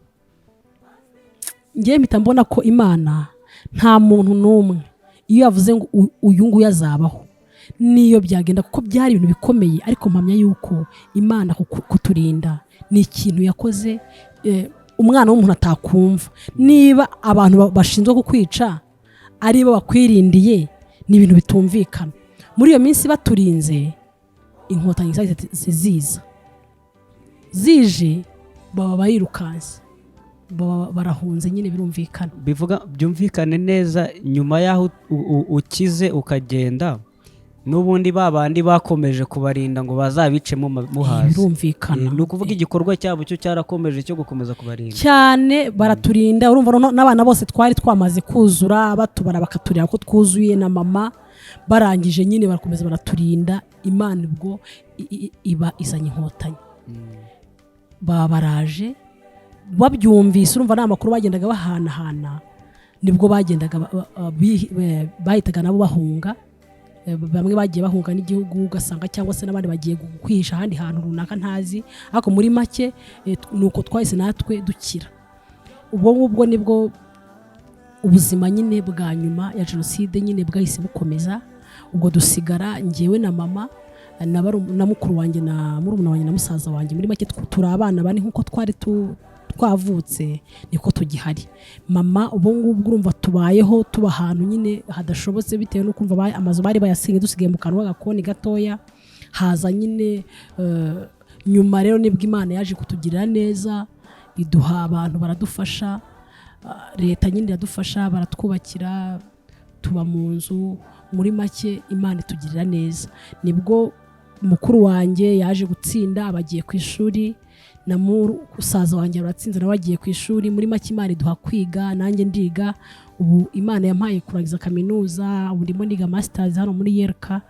ngiye mpita mbona ko Imana nta muntu n'umwe iyo yavuze ngo uyu nguyu azabaho niyo byagenda, kuko byari ibintu bikomeye. Ariko mpamya yuko Imana kuturinda ni ikintu yakoze umwana w'umuntu atakumva. Niba abantu bashinzwe kukwica ari bo bakwirindiye, ni ibintu bitumvikana. Muri iyo minsi baturinze, inkotanyi zije baba barirukanse, barahunze nyine, birumvikana. Byumvikane neza. Nyuma yaho ukize ukagenda, n'ubundi babandi bakomeje kubarinda ngo bazabicemo muhazi. Birumvikana. Ni ukuvuga igikorwa cyabo cyo cyarakomeje cyo gukomeza kubarinda cyane, baraturinda. Urumva n'abana bose twari twamaze kuzura, batubara bakaturira ko twuzuye na mama, barangije nyine barakomeza baraturinda. Imana ubwo iba izanye inkotanyi, baraje babyumvise. Urumva n'amakuru bagendaga bahanahana, nibwo bagendaga bahitaga nabo bahunga. Bamwe bagiye bahunga n'igihugu ugasanga, cyangwa se n'abandi bagiye kwihisha ahandi hantu runaka ntazi. Ariko muri make nuko twahise natwe dukira. Ubwo ngubwo nibwo ubuzima nyine bwa nyuma ya Genocide nyine bwahise bukomeza. Ubwo dusigara njyewe na mama na mukuru wanjye na murumuna wanjye na musaza wanjye. Muri make turi abana bane nk'uko twari twavutse, niko tugihari. Mama ubu ngubwo urumva tubayeho tuba ahantu nyine hadashobotse, bitewe no kumva amazu bari bayasinye, dusigaye mu kanwa gakoni gatoya. Haza nyine nyuma rero nibwo Imana yaje kutugirira neza, iduha abantu baradufasha, leta nyine iradufasha, baratwubakira, tuba mu nzu. Muri make Imana itugirira neza. Nibwo mukuru wanjye yaje gutsinda, abagiye ku ishuri, na musaza wanjye baratsinze nawe agiye ku ishuri. Muri make Imana iduha kwiga, nanjye ndiga. Ubu Imana yampaye kurangiza kaminuza, ubu ndimo ndiga masters hano muri Yerka.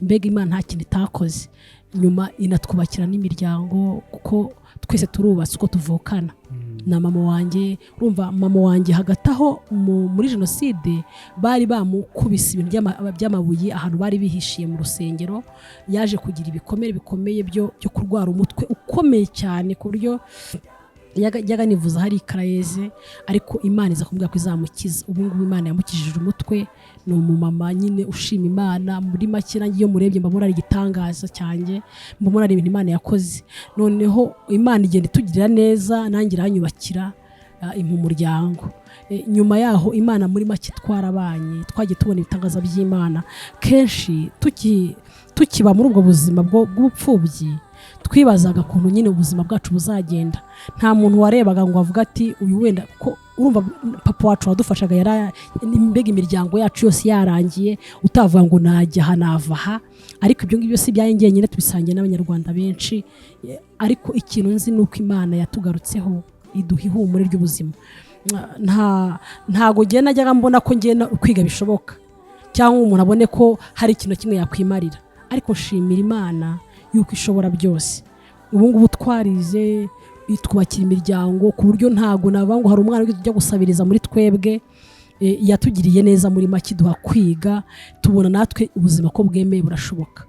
Mbega Imana nta kintu itakoze. Nyuma inatwubakira n'imiryango, kuko twese turubatse uko tuvukana. Na mama wanjye, urumva mama wanjye hagati aho muri Genocide bari bamukubise ibintu by'amabuye ahantu bari bihishiye mu rusengero. Yaje kugira ibikomere bikomeye byo kurwara umutwe ukomeye cyane, ku buryo yaga nivuza hari karayeze. Ariko Imana iza kumbwira ko izamukiza. Ubu ngubu Imana yamukijije umutwe. Ni umumama nyine ushima Imana. Muri make nanjye iyo murebye mbona ari igitangaza cyanjye, mbona ari ibintu Imana yakoze. Noneho Imana igenda itugirira neza, nanjye iranyubakira. mu muryango. Nyuma yaho Imana muri make twarabanye, twagiye tubona ibitangaza by'Imana kenshi tukiba muri ubwo buzima bw'ubupfubyi. Twibazaga kuntu nyine ubuzima bwacu buzagenda. Nta muntu warebaga ngo avuga ati uyu wenda ko urumva papa wacu wadufashaga mbega imiryango yacu yose yarangiye, utavuga ngo najya hanava ha. Ariko ibyo ngibyo si byaye nyine tubisangiye n'abanyarwanda benshi. Ariko ikintu nzi nuko Imana yatugarutseho iduha ihumure ry'ubuzima. Ntago genda najyaga mbona ko ngenda kwiga bishoboka cyangwa umuntu abone ko hari ikintu kimwe yakwimarira, ariko nshimira Imana yuko ishobora byose. Ubu ngubu twarize twubakira imiryango ku buryo ntago navuga ngo hari umwana ujya gusabiriza muri twebwe. Yatugiriye neza muri make, duha kwiga tubona natwe ubuzima ko bwemeye burashoboka.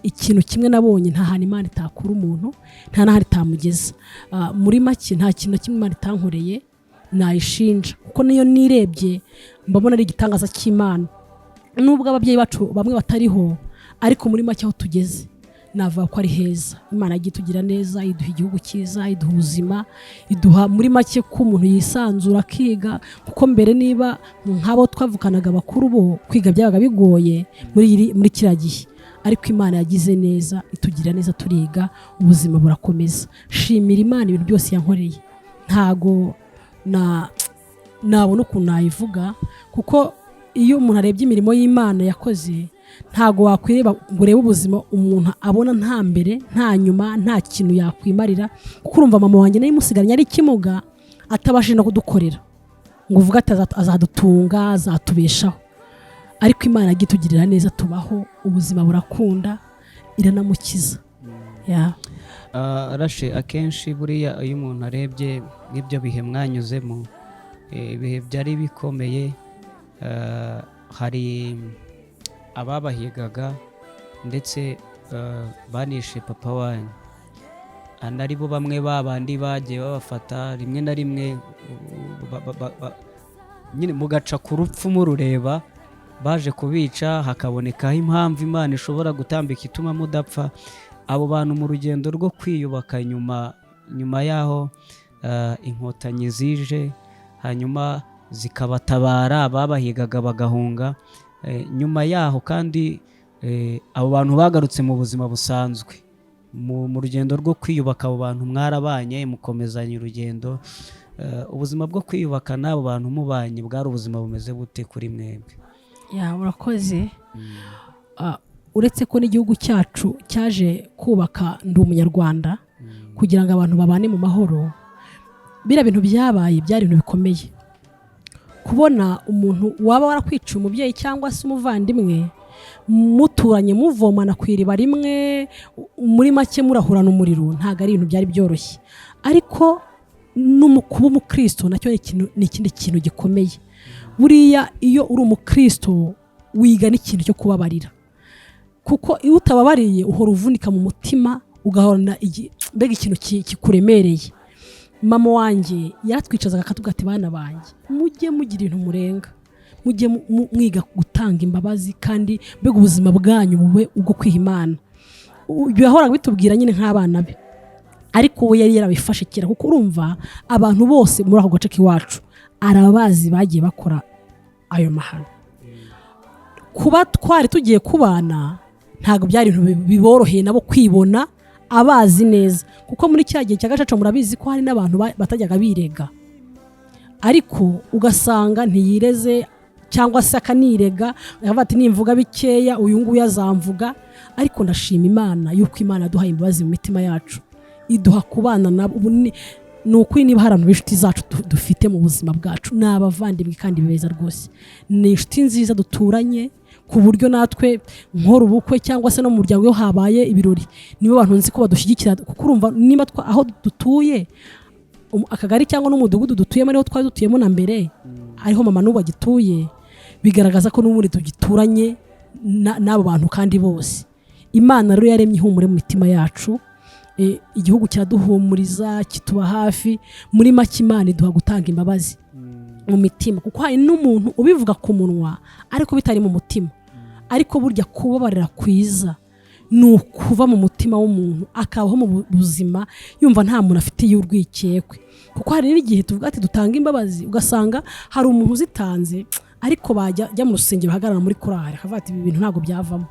Ikintu kimwe nabonye, nta hantu Imana itakura umuntu, nta n'ahari itamugeza. Muri make nta kintu kimwe Imana itankoreye nayishinja, kuko niyo nirebye mbabona ari igitangaza cy'Imana. Nubwo ababyeyi bacu bamwe batariho, ariko muri make aho tugeze navuga ko ari heza. Imana yagiye tugira neza, iduha igihugu cyiza, iduha ubuzima, iduha muri make ko umuntu yisanzura akiga. Kuko mbere niba nk'abo twavukanaga bakuru bo kwiga byabaga bigoye muri kiriya gihe, ariko Imana yagize neza, itugira neza, turiga, ubuzima burakomeza. Shimira Imana ibintu byose yankoreye. Ntago nabona ukuntu nayivuga, kuko iyo umuntu arebye imirimo y'Imana yakoze, ntago wakwireba ngo urebe ubuzima umuntu abona nta mbere nta nyuma, nta kintu yakwimarira. Kuko urumva mama wanjye nayo imusigaranye ari ikimuga, atabashije no kudukorera ngo uvuga ati azadutunga, azatubeshaho. Ariko Imana yagiye itugirira neza, tubaho, ubuzima burakunda, iranamukiza. Rashe, akenshi buriya iyo umuntu arebye n'ibyo bihe mwanyuzemo, ibihe byari bikomeye, hari ababahigaga ndetse banishe papa wanyu, ari bo bamwe babandi bagiye babafata rimwe na rimwe nyine mugaca ku rupfu murureba, baje kubica hakabonekaho impamvu Imana ishobora gutambika ituma mudapfa. Abo bantu mu rugendo rwo kwiyubaka nyuma yaho inkotanyi zije, hanyuma zikabatabara, ababahigaga bagahunga. Nyuma yaho kandi abo bantu bagarutse mu buzima busanzwe. Mu rugendo rwo kwiyubaka abo bantu mwarabanye, mukomezanya urugendo. Ubuzima bwo kwiyubaka n'abo bantu mubanye bwari ubuzima bumeze bute kuri mwebwe? Urakoze. Uretse ko n'igihugu cyacu cyaje kubaka ndi umunyarwanda kugira ngo abantu babane mu mahoro, biriya bintu byabaye byari ibintu bikomeye. Kubona umuntu waba warakwiciye umubyeyi cyangwa se umuvandimwe, muturanye muvomana ku iriba rimwe, muri make murahurana umuriro, ntabwo ari ibintu byari byoroshye. Ariko kuba umukristo nacyo ni ikindi kintu gikomeye. Buriya iyo uri umukristo wiga n'ikintu cyo kubabarira, kuko iyo utababariye uhora uvunika mu mutima, ugahorana mbega ikintu kikuremereye. Mama wanjye yaratwicazaga akatubwira ati bana banjye, mujye mugira ibintu murenga, mujye mwiga gutanga imbabazi, kandi mbega ubuzima bwanyu bube ubwo kwiha Imana. Ibyo yahoraga bitubwira nyine nk'abana be, ariko we yari yarabifashe kera. Kuko urumva abantu bose muri ako gace k'iwacu arabazi bagiye bakora ayo mahano. Kuba twari tugiye kubana ntabwo byari ibintu biboroheye nabo kwibona, abazi neza. Kuko muri cya gihe cya gacaca murabizi ko hari n'abantu batajyaga birega, ariko ugasanga ntiyireze cyangwa se akanirega, akavuga ati nimvuga bikeya uyu nguyu azamvuga. Ariko ndashima Imana yuko Imana yaduhaye imbabazi mu mitima yacu, iduha kubana nabo. Ni ukuri niba hari abantu b'inshuti zacu dufite mu buzima bwacu, ni abavandimwe kandi beza rwose. Ni inshuti nziza duturanye, ku buryo natwe nkora ubukwe cyangwa se no mu muryango iyo habaye ibirori, nibo bantu nzi ko badushyigikira. Kuko urumva niba aho dutuye, akagari cyangwa n'umudugudu dutuyemo niho twari dutuyemo na mbere, ariho mama n'ubu agituye, bigaragaza ko n'ubundi tugituranye n'abo bantu kandi bose. Imana rero yaremye ihumure mu mitima yacu, igihugu cyaduhumuriza, kituba hafi. Muri make Imana iduha gutanga imbabazi mu mitima, kuko hari n'umuntu ubivuga ku munwa ariko bitari mu mutima. Ariko burya kubabarira kwiza ni ukuva mu mutima w'umuntu akabaho mu buzima yumva nta muntu afitiye urwikekwe, kuko hari n'igihe tuvuga ati dutanga imbabazi ugasanga hari umuntu uzitanze ariko bajya mu rusengero bahagarara muri korari akavuga ati ibi bintu ntabwo byavamo,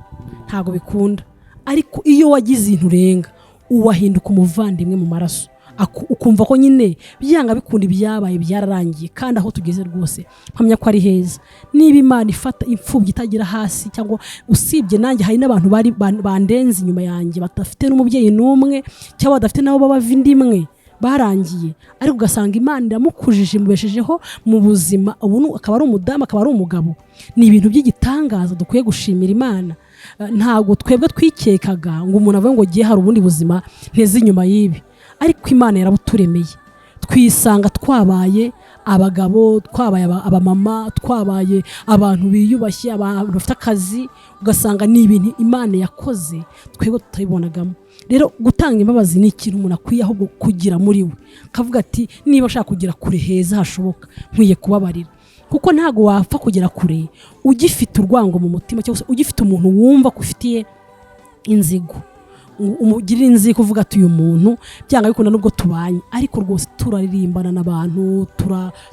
ntabwo bikunda. Ariko iyo wagize intu urenga uwahinduka umuvandimwe mu maraso, ukumva ko nyine byanga bikunda ibyabaye byararangiye, kandi aho tugeze rwose mpamya ko ari heza. Niba Imana ifata imfubyi itagira hasi, cyangwa usibye nanjye hari n'abantu bari bandenze inyuma yanjye badafite n'umubyeyi n'umwe cyangwa badafite nabo baba vindimwe barangiye, ariko ugasanga Imana iramukujije imubeshejeho mu buzima, ubu akaba ari umudamu akaba ari umugabo. Ni ibintu by'igitangaza dukwiye gushimira Imana. Ntabwo twebwe twikekaga ngo umuntu avuge ngo giye hari ubundi buzima nteze inyuma y'ibi, ariko Imana yarabuturemeye twisanga twabaye abagabo, twabaye abamama, twabaye abantu biyubashye, abantu bafite akazi, ugasanga ni ibintu Imana yakoze twebwe tutabibonagamo. Rero gutanga imbabazi ni ikintu umuntu akwiye ahubwo kugira muri we, akavuga ati niba ashaka kugira kure heza hashoboka nkwiye kubabarira, kuko ntago wapfa kugera kure ugifite urwango mu mutima, cyangwa se ugifite umuntu wumva ko ufitiye inzigo, umugirira inzigo uvuga ati uyu muntu byanga bikunda nubwo tubanye ariko rwose turaririmbana n'abantu,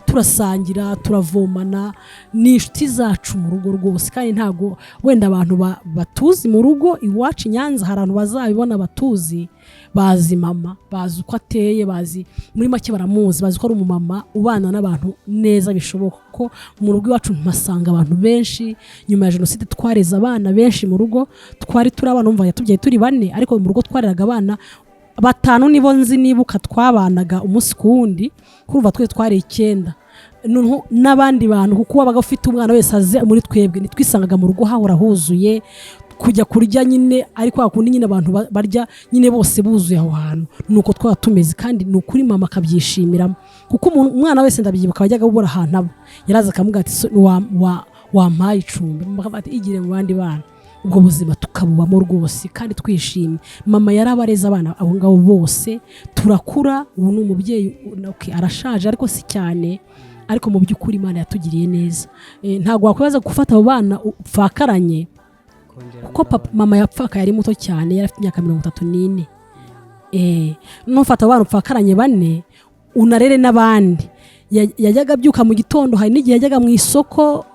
turasangira, turavomana, ni inshuti zacu mu rugo rwose. Kandi ntago wenda abantu batuzi mu rugo iwacu i Nyanza hari abantu bazabibona batuzi, bazi mama, bazi uko ateye, bazi muri make baramuzi, bazi ko ari umumama ubana n'abantu neza bishoboka. Ko mu rugo iwacu mpasanga abantu benshi, nyuma ya Genocide twareze abana benshi mu rugo, twari turi abana umva yatubyaye turi 4, ariko mu rugo twareraga abana 5 nibo nzi nibuka twabanaga umunsi ku wundi, kurumva twe twari 9 n'abandi bantu, kuko wabaga ufite umwana wese aze muri twebwe nitwisangaga mu rugo hahora huzuye kujya kurya nyine, ariko hakundi nyine abantu barya nyine bose buzuye aho hantu, nuko twaba tumeze. Kandi nukuri mama akabyishimiramo, kuko umwana wese ndabyibuka bajyaga bubura ahantu aba yaraza akamuga ati wampaye icumbi, mama ati igire mu bandi bana, ubwo buzima tukabubamo rwose kandi twishimye. Mama yarabareza abana abo ngabo bose, turakura. Ubu ni umubyeyi arashaje ariko si cyane, ariko mu by'ukuri Imana yatugiriye neza. Ntabwo wakwibaza gufata abo bana upfakaranye, kuko mama yapfaka yari muto cyane, yari afite imyaka 34. Nufata abantu upfakaranye 4 unarere n'abandi. Yajyaga byuka mu gitondo, hari n'igihe yajyaga mu isoko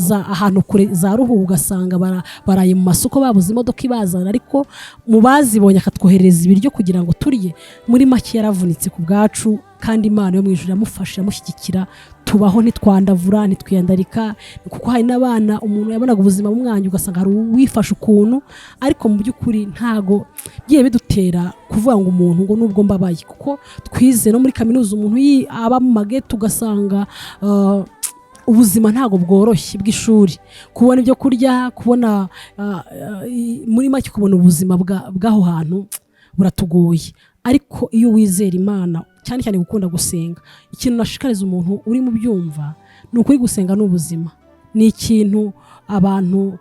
ahantu kure za Ruhu, ugasanga baraye mu masoko babuze imodoka ibazana, ariko mu bazibonye akatwohereza ibiryo kugira ngo turye. Muri make yaravunitse ku bwacu, kandi Imana yo mu ijuru yamufasha amushyigikira, tubaho ntitwandavura ntitwiyandarika, kuko hari n'abana umuntu yabonaga ubuzima bumwanya ugasanga hari uwifasha ukuntu, ariko mu by'ukuri ntago giye bidutera kuvuga ngo umuntu ngo nubwo mbabaye, kuko twize no muri kaminuza umuntu aba mu mageto ugasanga ubuzima ntago bworoshye bw'ishuri, kubona ibyo kurya, kubona muri make kubona ubuzima bw'aho hantu buratugoye. Ariko iyo wizera Imana, cyane cyane gukunda gusenga, ikintu nashikariza umuntu uri mu byumva ni ukuri gusenga n'ubuzima. Ni ikintu abantu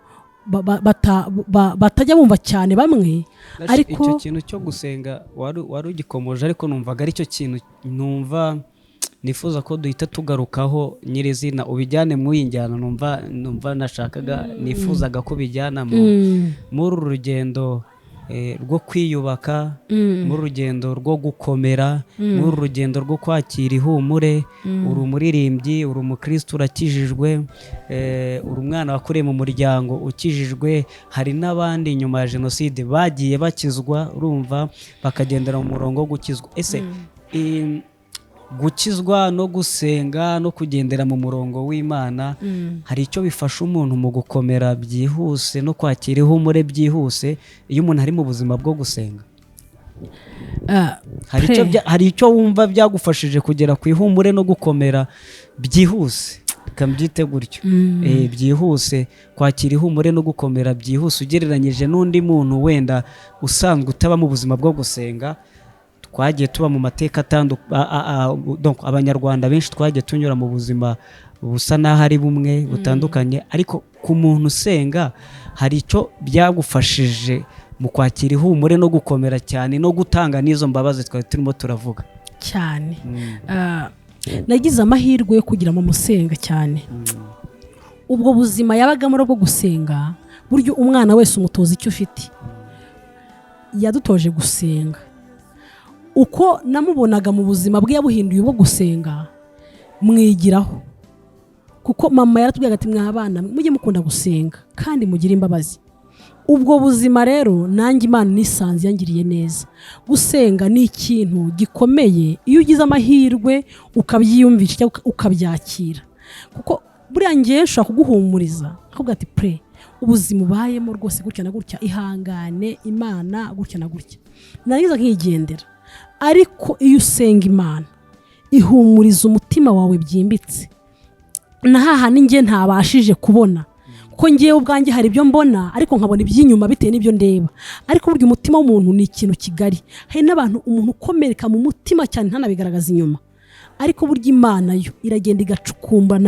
batajya bumva cyane bamwe, ariko icyo kintu cyo gusenga wari ugikomoje, ariko numvaga ari cyo kintu numva nifuza ko duhita tugarukaho nyirizina, ubijyane mu yinjyana numva nashakaga nifuzaga ko bijyana muri uru rugendo rwo kwiyubaka, muri urugendo rwo gukomera, muri urugendo rwo kwakira ihumure. Uri umuririmbyi, uri umukristo urakijijwe, uri umwana wakuriye mu muryango ukijijwe. Hari n'abandi nyuma ya Genocide bagiye bakizwa, urumva, bakagendera mu murongo wo gukizwa. Ese gukizwa no gusenga no kugendera mu murongo w'Imana hari icyo bifasha umuntu mu gukomera byihuse no kwakira ihumure byihuse iyo umuntu ari mu buzima bwo gusenga? Hari icyo wumva byagufashije kugera ku ihumure no gukomera byihuse, kambyite gutyo, byihuse, kwakira ihumure no gukomera byihuse ugereranyije n'undi muntu wenda usanzwe utaba mu buzima bwo gusenga? Twagiye tuba mu mateka atandukanye, abanyarwanda benshi twagiye tunyura mu buzima busa naho ari bumwe butandukanye, ariko ku muntu usenga hari icyo byagufashije mu kwakira ihumure no gukomera cyane no gutanga n'izo mbabazi twari turimo turavuga cyane. Nagize amahirwe yo kugira mu musenga cyane. Ubwo buzima yabagamo bwo gusenga, buryo umwana wese umutoza icyo ufite. yadutoje gusenga. Uko namubonaga mu buzima bwe yabuhinduye ubwo gusenga, mwigiraho. Kuko mama yaratubwiraga ati mwabana mujye mukunda gusenga kandi mugire imbabazi. Ubwo buzima rero nanjye Imana nisanze yangiriye neza. Gusenga ni ikintu gikomeye iyo ugize amahirwe ukabyiyumvisha cyangwa ukabyakira. Kuko buriya ngiye nshobora kuguhumuriza akavuga ati pre ubuzima ubayemo rwose gutya na gutya, ihangane, Imana gutya na gutya, narangiza nkigendera. Ariko iyo usenga Imana ihumuriza umutima wawe byimbitse, na hahandi njye ntabashije kubona. Kuko ngiye ubwanjye hari ibyo mbona ariko nkabona iby'inyuma bitewe n'ibyo ndeba. Ariko burya umutima w'umuntu ni ikintu kigari. Hari n'abantu umuntu ukomereka mu mutima cyane ntanabigaragaza inyuma, ariko burya Imana yo iragenda igacukumba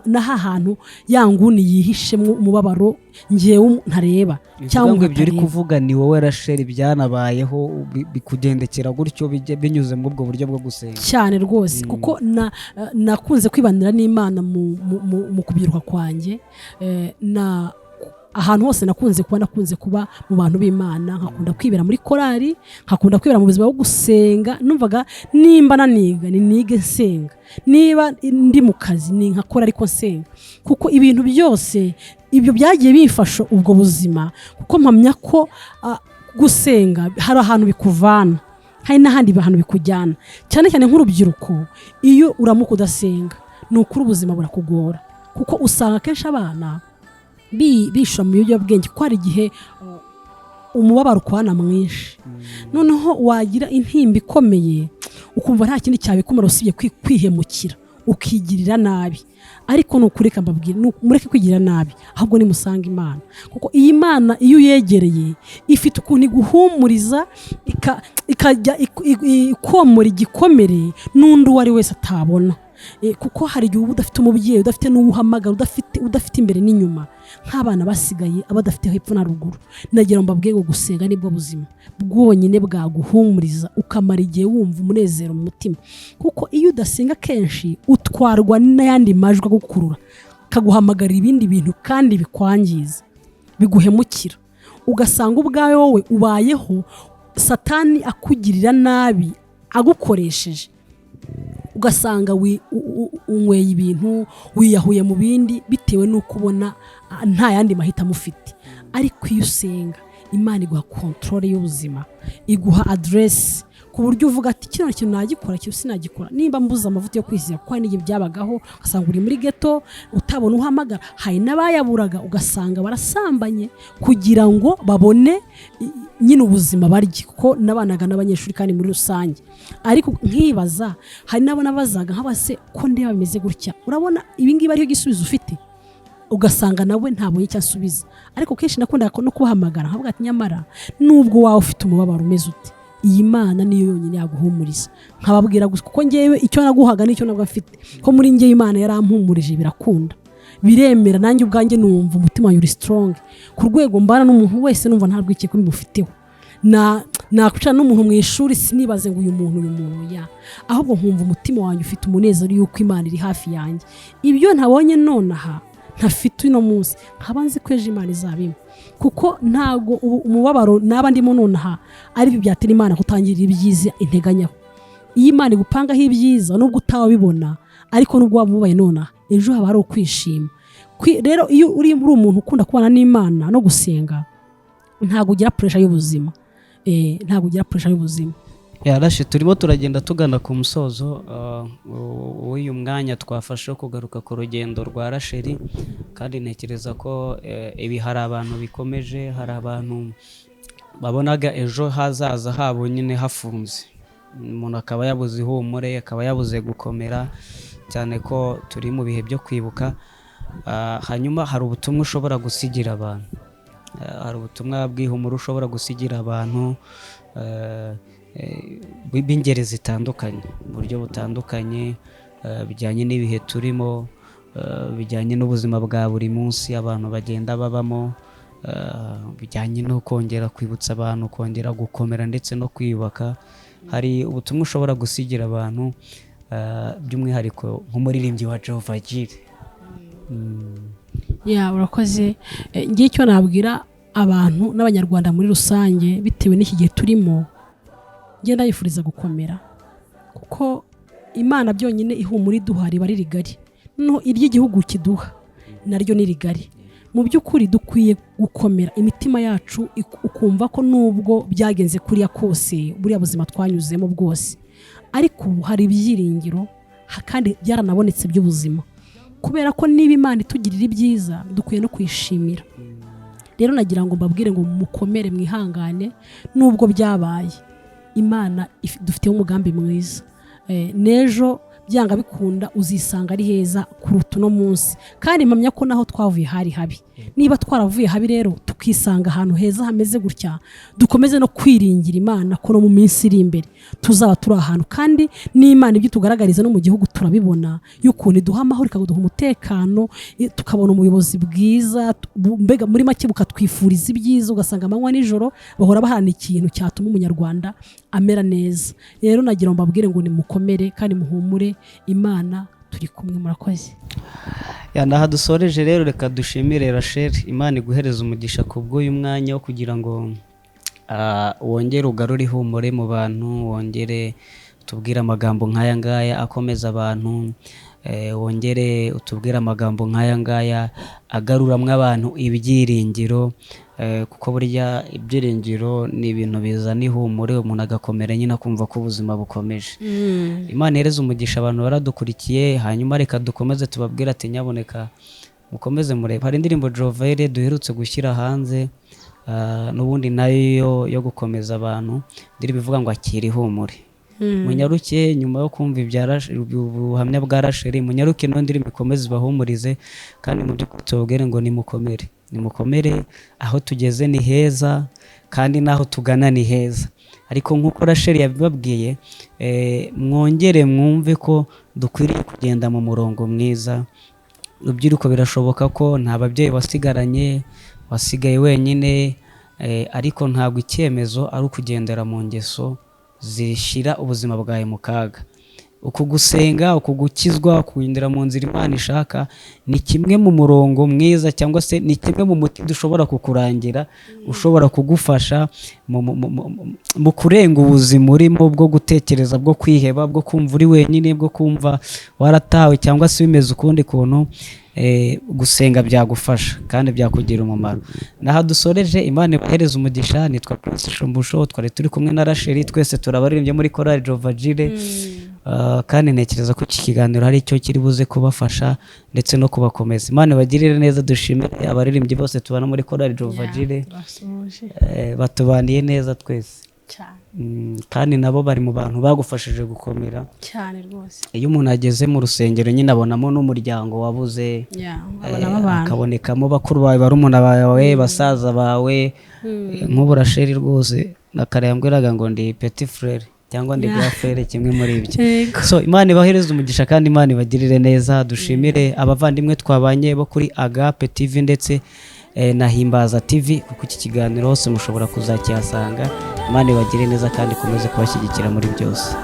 na hahantu yanguni yihishemo umubabaro ngiyewe ntareba. Cyangwa ibyo uri kuvuga ni wowe Rachel byanabayeho bikugendekera gutyo binyuze mu ubwo buryo bwo gusenga cyane rwose. Kuko nakunze kwibanira n'Imana mu kubyiruka kwanjye, na ahantu hose nakunze kuba mu bantu b'Imana, nkakunda kwibera muri korali, nkakunda kwibera mu buzima bwo gusenga. Numvaga nimba naniga nige nsenga, niba ndi mu kazi ni nkakora ariko nsenga. Kuko ibintu byose ibyo byagiye bifasha ubwo buzima, kuko mpamya ko gusenga hari ahantu bikuvana, hari n'ahandi ahantu bikujyana. Cyane cyane nk'urubyiruko, iyo uramuka udasenga ni ukuri ubuzima burakugora. Kuko usanga kenshi abana bishora mu biyobyabwenge, ko hari igihe umubabaro ukwana mwinshi, noneho wagira intimba ikomeye ukumva nta kindi cyabikumara usibye kwihemukira ukigirira nabi. Ariko nukureka mbabwira, mureke kwigirira nabi, ahubwo nimusanga Imana. Kuko iyi Mana iyo uyegereye ifite ukuntu iguhumuriza, ikajya ikomora igikomere n'undi uwo ari wese atabona. Kuko hari igihe uba udafite umubyeyi, udafite n'uwuhamagara, udafite imbere n'inyuma, nk'abana basigaye abadafite hepfo na ruguru. Nagira ngo mbabwire ngo gusenga nibwo buzima bwonyine bwaguhumuriza, ukamara igihe wumva umunezero mu mutima. Kuko iyo udasenga kenshi utwarwa n'ayandi majwi agukurura, kaguhamagarira ibindi bintu kandi bikwangiza, biguhemukira. Ugasanga ubwawe wowe ubayeho Satani akugirira nabi agukoresheje. Ugasanga unyweye ibintu, wiyahuye mu bindi bitewe n'uko ubona nta yandi mahitamo ufite. Ariko iyo usenga Imana iguha control y'ubuzima, iguha address ku buryo uvuga ati kino kintu nagikora, cyo sinagikora. Nimba mbuza amavuta yo kwisiga, kwa n'igihe byabagaho ugasanga uri muri ghetto utabona uhamagara. Hari n'abayaburaga ugasanga barasambanye kugira ngo babone nyine ubuzima barya, kuko nabanaga n'abanyeshuri kandi muri rusange. Ariko nkibaza, hari n'abana bazaga nk'abase ko ndeba bimeze gutya, urabona ibi ngibi ariyo gisubizo ufite, ugasanga nawe ntabonye icyo asubiza. Ariko kenshi nakunda no kubahamagara nkavuga ati nyamara nubwo wawe ufite umubabaro umeze ute, iyi Mana niyo yonyine yaguhumuriza. Nkababwira gusa kuko ngewe icyo naguhaga n'icyo nabwo afite, ko muri ngewe Imana yarampumurije birakunda, biremera. Nanjye ubwanjye numva umutima wanjye uri strong ku rwego mbana n'umuntu wese numva nta rwikekwe ko mbufiteho. Nakwicara n'umuntu mu ishuri sinibaze ngo uyu muntu ya, ahubwo nkumva umutima wanjye ufite umunezero yuko Imana iri hafi yanjye. Ibyo ntabonye nonaha ntafite uno munsi, nkabanze kweje Imana izabimpa. Kuko ntago umubabaro naba ndimo nonaha ari byo byatera Imana kutangirira ibyiza integanyaho. Iyi Imana igupangaho ibyiza nubwo utabibona, ariko nubwo wabubaye nonaha ejo haba hari ukwishima. Rero iyo uri umuntu ukunda kubana n'Imana no gusenga, ntago ugira pressure y'ubuzima, ntago ugira pressure y'ubuzima. Rachel, turimo turagenda tugana ku musozo w'uyu mwanya twafashe kugaruka ku rugendo rwa Rachel, kandi ntekereza ko ibi hari abantu bikomeje, hari abantu babonaga ejo hazaza habo nyine hafunze. Umuntu akaba yabuze ihumure, akaba yabuze gukomera, cyane ko turi mu bihe byo kwibuka. Hanyuma hari ubutumwa ushobora gusigira abantu, hari ubutumwa bw'ihumure ushobora gusigira abantu b'ingeri zitandukanye, mu buryo butandukanye, bijyanye n'ibihe turimo, bijyanye n'ubuzima bwa buri munsi abantu bagenda babamo, bijyanye no kongera kwibutsa abantu kongera gukomera ndetse no kwiyubaka. Hari ubutumwa ushobora gusigira abantu, by'umwihariko nk'umuririmbyi wa Genocide? Urakoze. Ngiye icyo nabwira abantu n'abanyarwanda muri rusange bitewe n'iki gihe turimo ngenda yifuriza gukomera kuko Imana byonyine ihumura iduha riba ari rigari no iry'igihugu kiduha naryo ni rigari mu by'ukuri dukwiye gukomera imitima yacu ukumva ko nubwo byagenze kuriya kose buriya buzima twanyuzemo bwose ariko ubu hari ibyiringiro kandi byaranabonetse by'ubuzima kubera ko niba Imana itugirira ibyiza dukwiye no kuyishimira rero nagira ngo mbabwire ngo mukomere mwihangane nubwo byabaye Imana dufiteho umugambi mwiza n'ejo byanga bikunda uzisanga ari heza kuruta uno munsi kandi mpamya ko naho twavuye hari habi niba twaravuye habi rero tukisanga ahantu heza hameze gutya dukomeze no kwiringira Imana ko no mu minsi iri imbere tuzaba turi ahantu kandi n'Imana ibyo tugaragariza no mu gihugu turabibona y'ukuntu iduha amahoro ikaduha umutekano tukabona umuyobozi bwiza mbega muri make bukatwifuriza ibyiza ugasanga amanywa nijoro bahora bahana ikintu cyatuma umunyarwanda amera neza rero nagira ngo mbabwire ngo nimukomere kandi muhumure Imana turi kumwe murakoze naha dusoreje rero reka dushimire Rachel Imana iguhereza umugisha kubw'uyu mwanya wo kugira ngo wongere ugarure ihumure mu bantu wongere utubwire amagambo nk'aya ngaya akomeza abantu wongere utubwire amagambo nk'aya ngaya agaruramwo abantu ibyiringiro kuko burya ibyiringiro ni ibintu bizana ihumure umuntu agakomera nyine akumva ko ubuzima bukomeje Imana ihereze umugisha abantu baradukurikiye hanyuma reka dukomeze tubabwire ati nyaboneka mukomeze murebe hari indirimbo Jovere duherutse gushyira hanze n'ubundi nayo yo gukomeza abantu ndiri bivuga ngo akira ihumure munyaruke nyuma yo kumva ubuhamya bwa Rachel munyaruke no ndirimbo ikomeze bahumurize kandi mu by'ukuri tubabwire ngo nimukomere aho tugeze ni heza kandi naho tugana ni heza ariko nk'uko Rachel yabibabwiye mwongere mwumve ko dukwiriye kugenda mu murongo mwiza urubyiruko birashoboka ko nta babyeyi wasigaranye wasigaye wenyine ariko ntabwo icyemezo ari ukugendera mu ngeso zishyira ubuzima bwawe mu kaga uku gusenga uku gukizwa kugendera mu nzira Imana ishaka ni kimwe mu murongo mwiza cyangwa se ni kimwe mu muti dushobora kukurangira ushobora kugufasha mu kurenga ubuzima urimo bwo gutekereza bwo kwiheba bwo kumva uri wenyine bwo kumva waratawe cyangwa se bimeze ukundi kuntu gusenga byagufasha kandi byakugira umumaro naha dusoreje Imana ibahereza umugisha nitwa Prince Shumbusho twari turi kumwe na Rachel twese turabaririmbye muri korali Jovagire kandi ntekereza ko iki kiganiro hari icyo kiri buze kubafasha ndetse no kubakomeza Imana ibagirire neza dushimire abaririmbyi bose tubana muri korali Jovagire batubaniye neza twese kandi nabo bari mu bantu bagufashije gukomera cyane rwose iyo umuntu ageze mu rusengero nyine abonamo n'umuryango wabuze akabonekamo bakuru bawe barumuna bawe basaza bawe nk'ubu Rachel rwose nakarayambwiraga ngo ndi petit frère cyangwa ndi grand frère kimwe muri ibyo so Imana ibahereze umugisha kandi Imana ibagirire neza dushimire abavandimwe twabanye bo kuri Agape TV ndetse na Himbaza TV kuko iki kiganiro hose mushobora kuzakihasanga Imana ibagire neza kandi ikomeze kubashyigikira muri byose.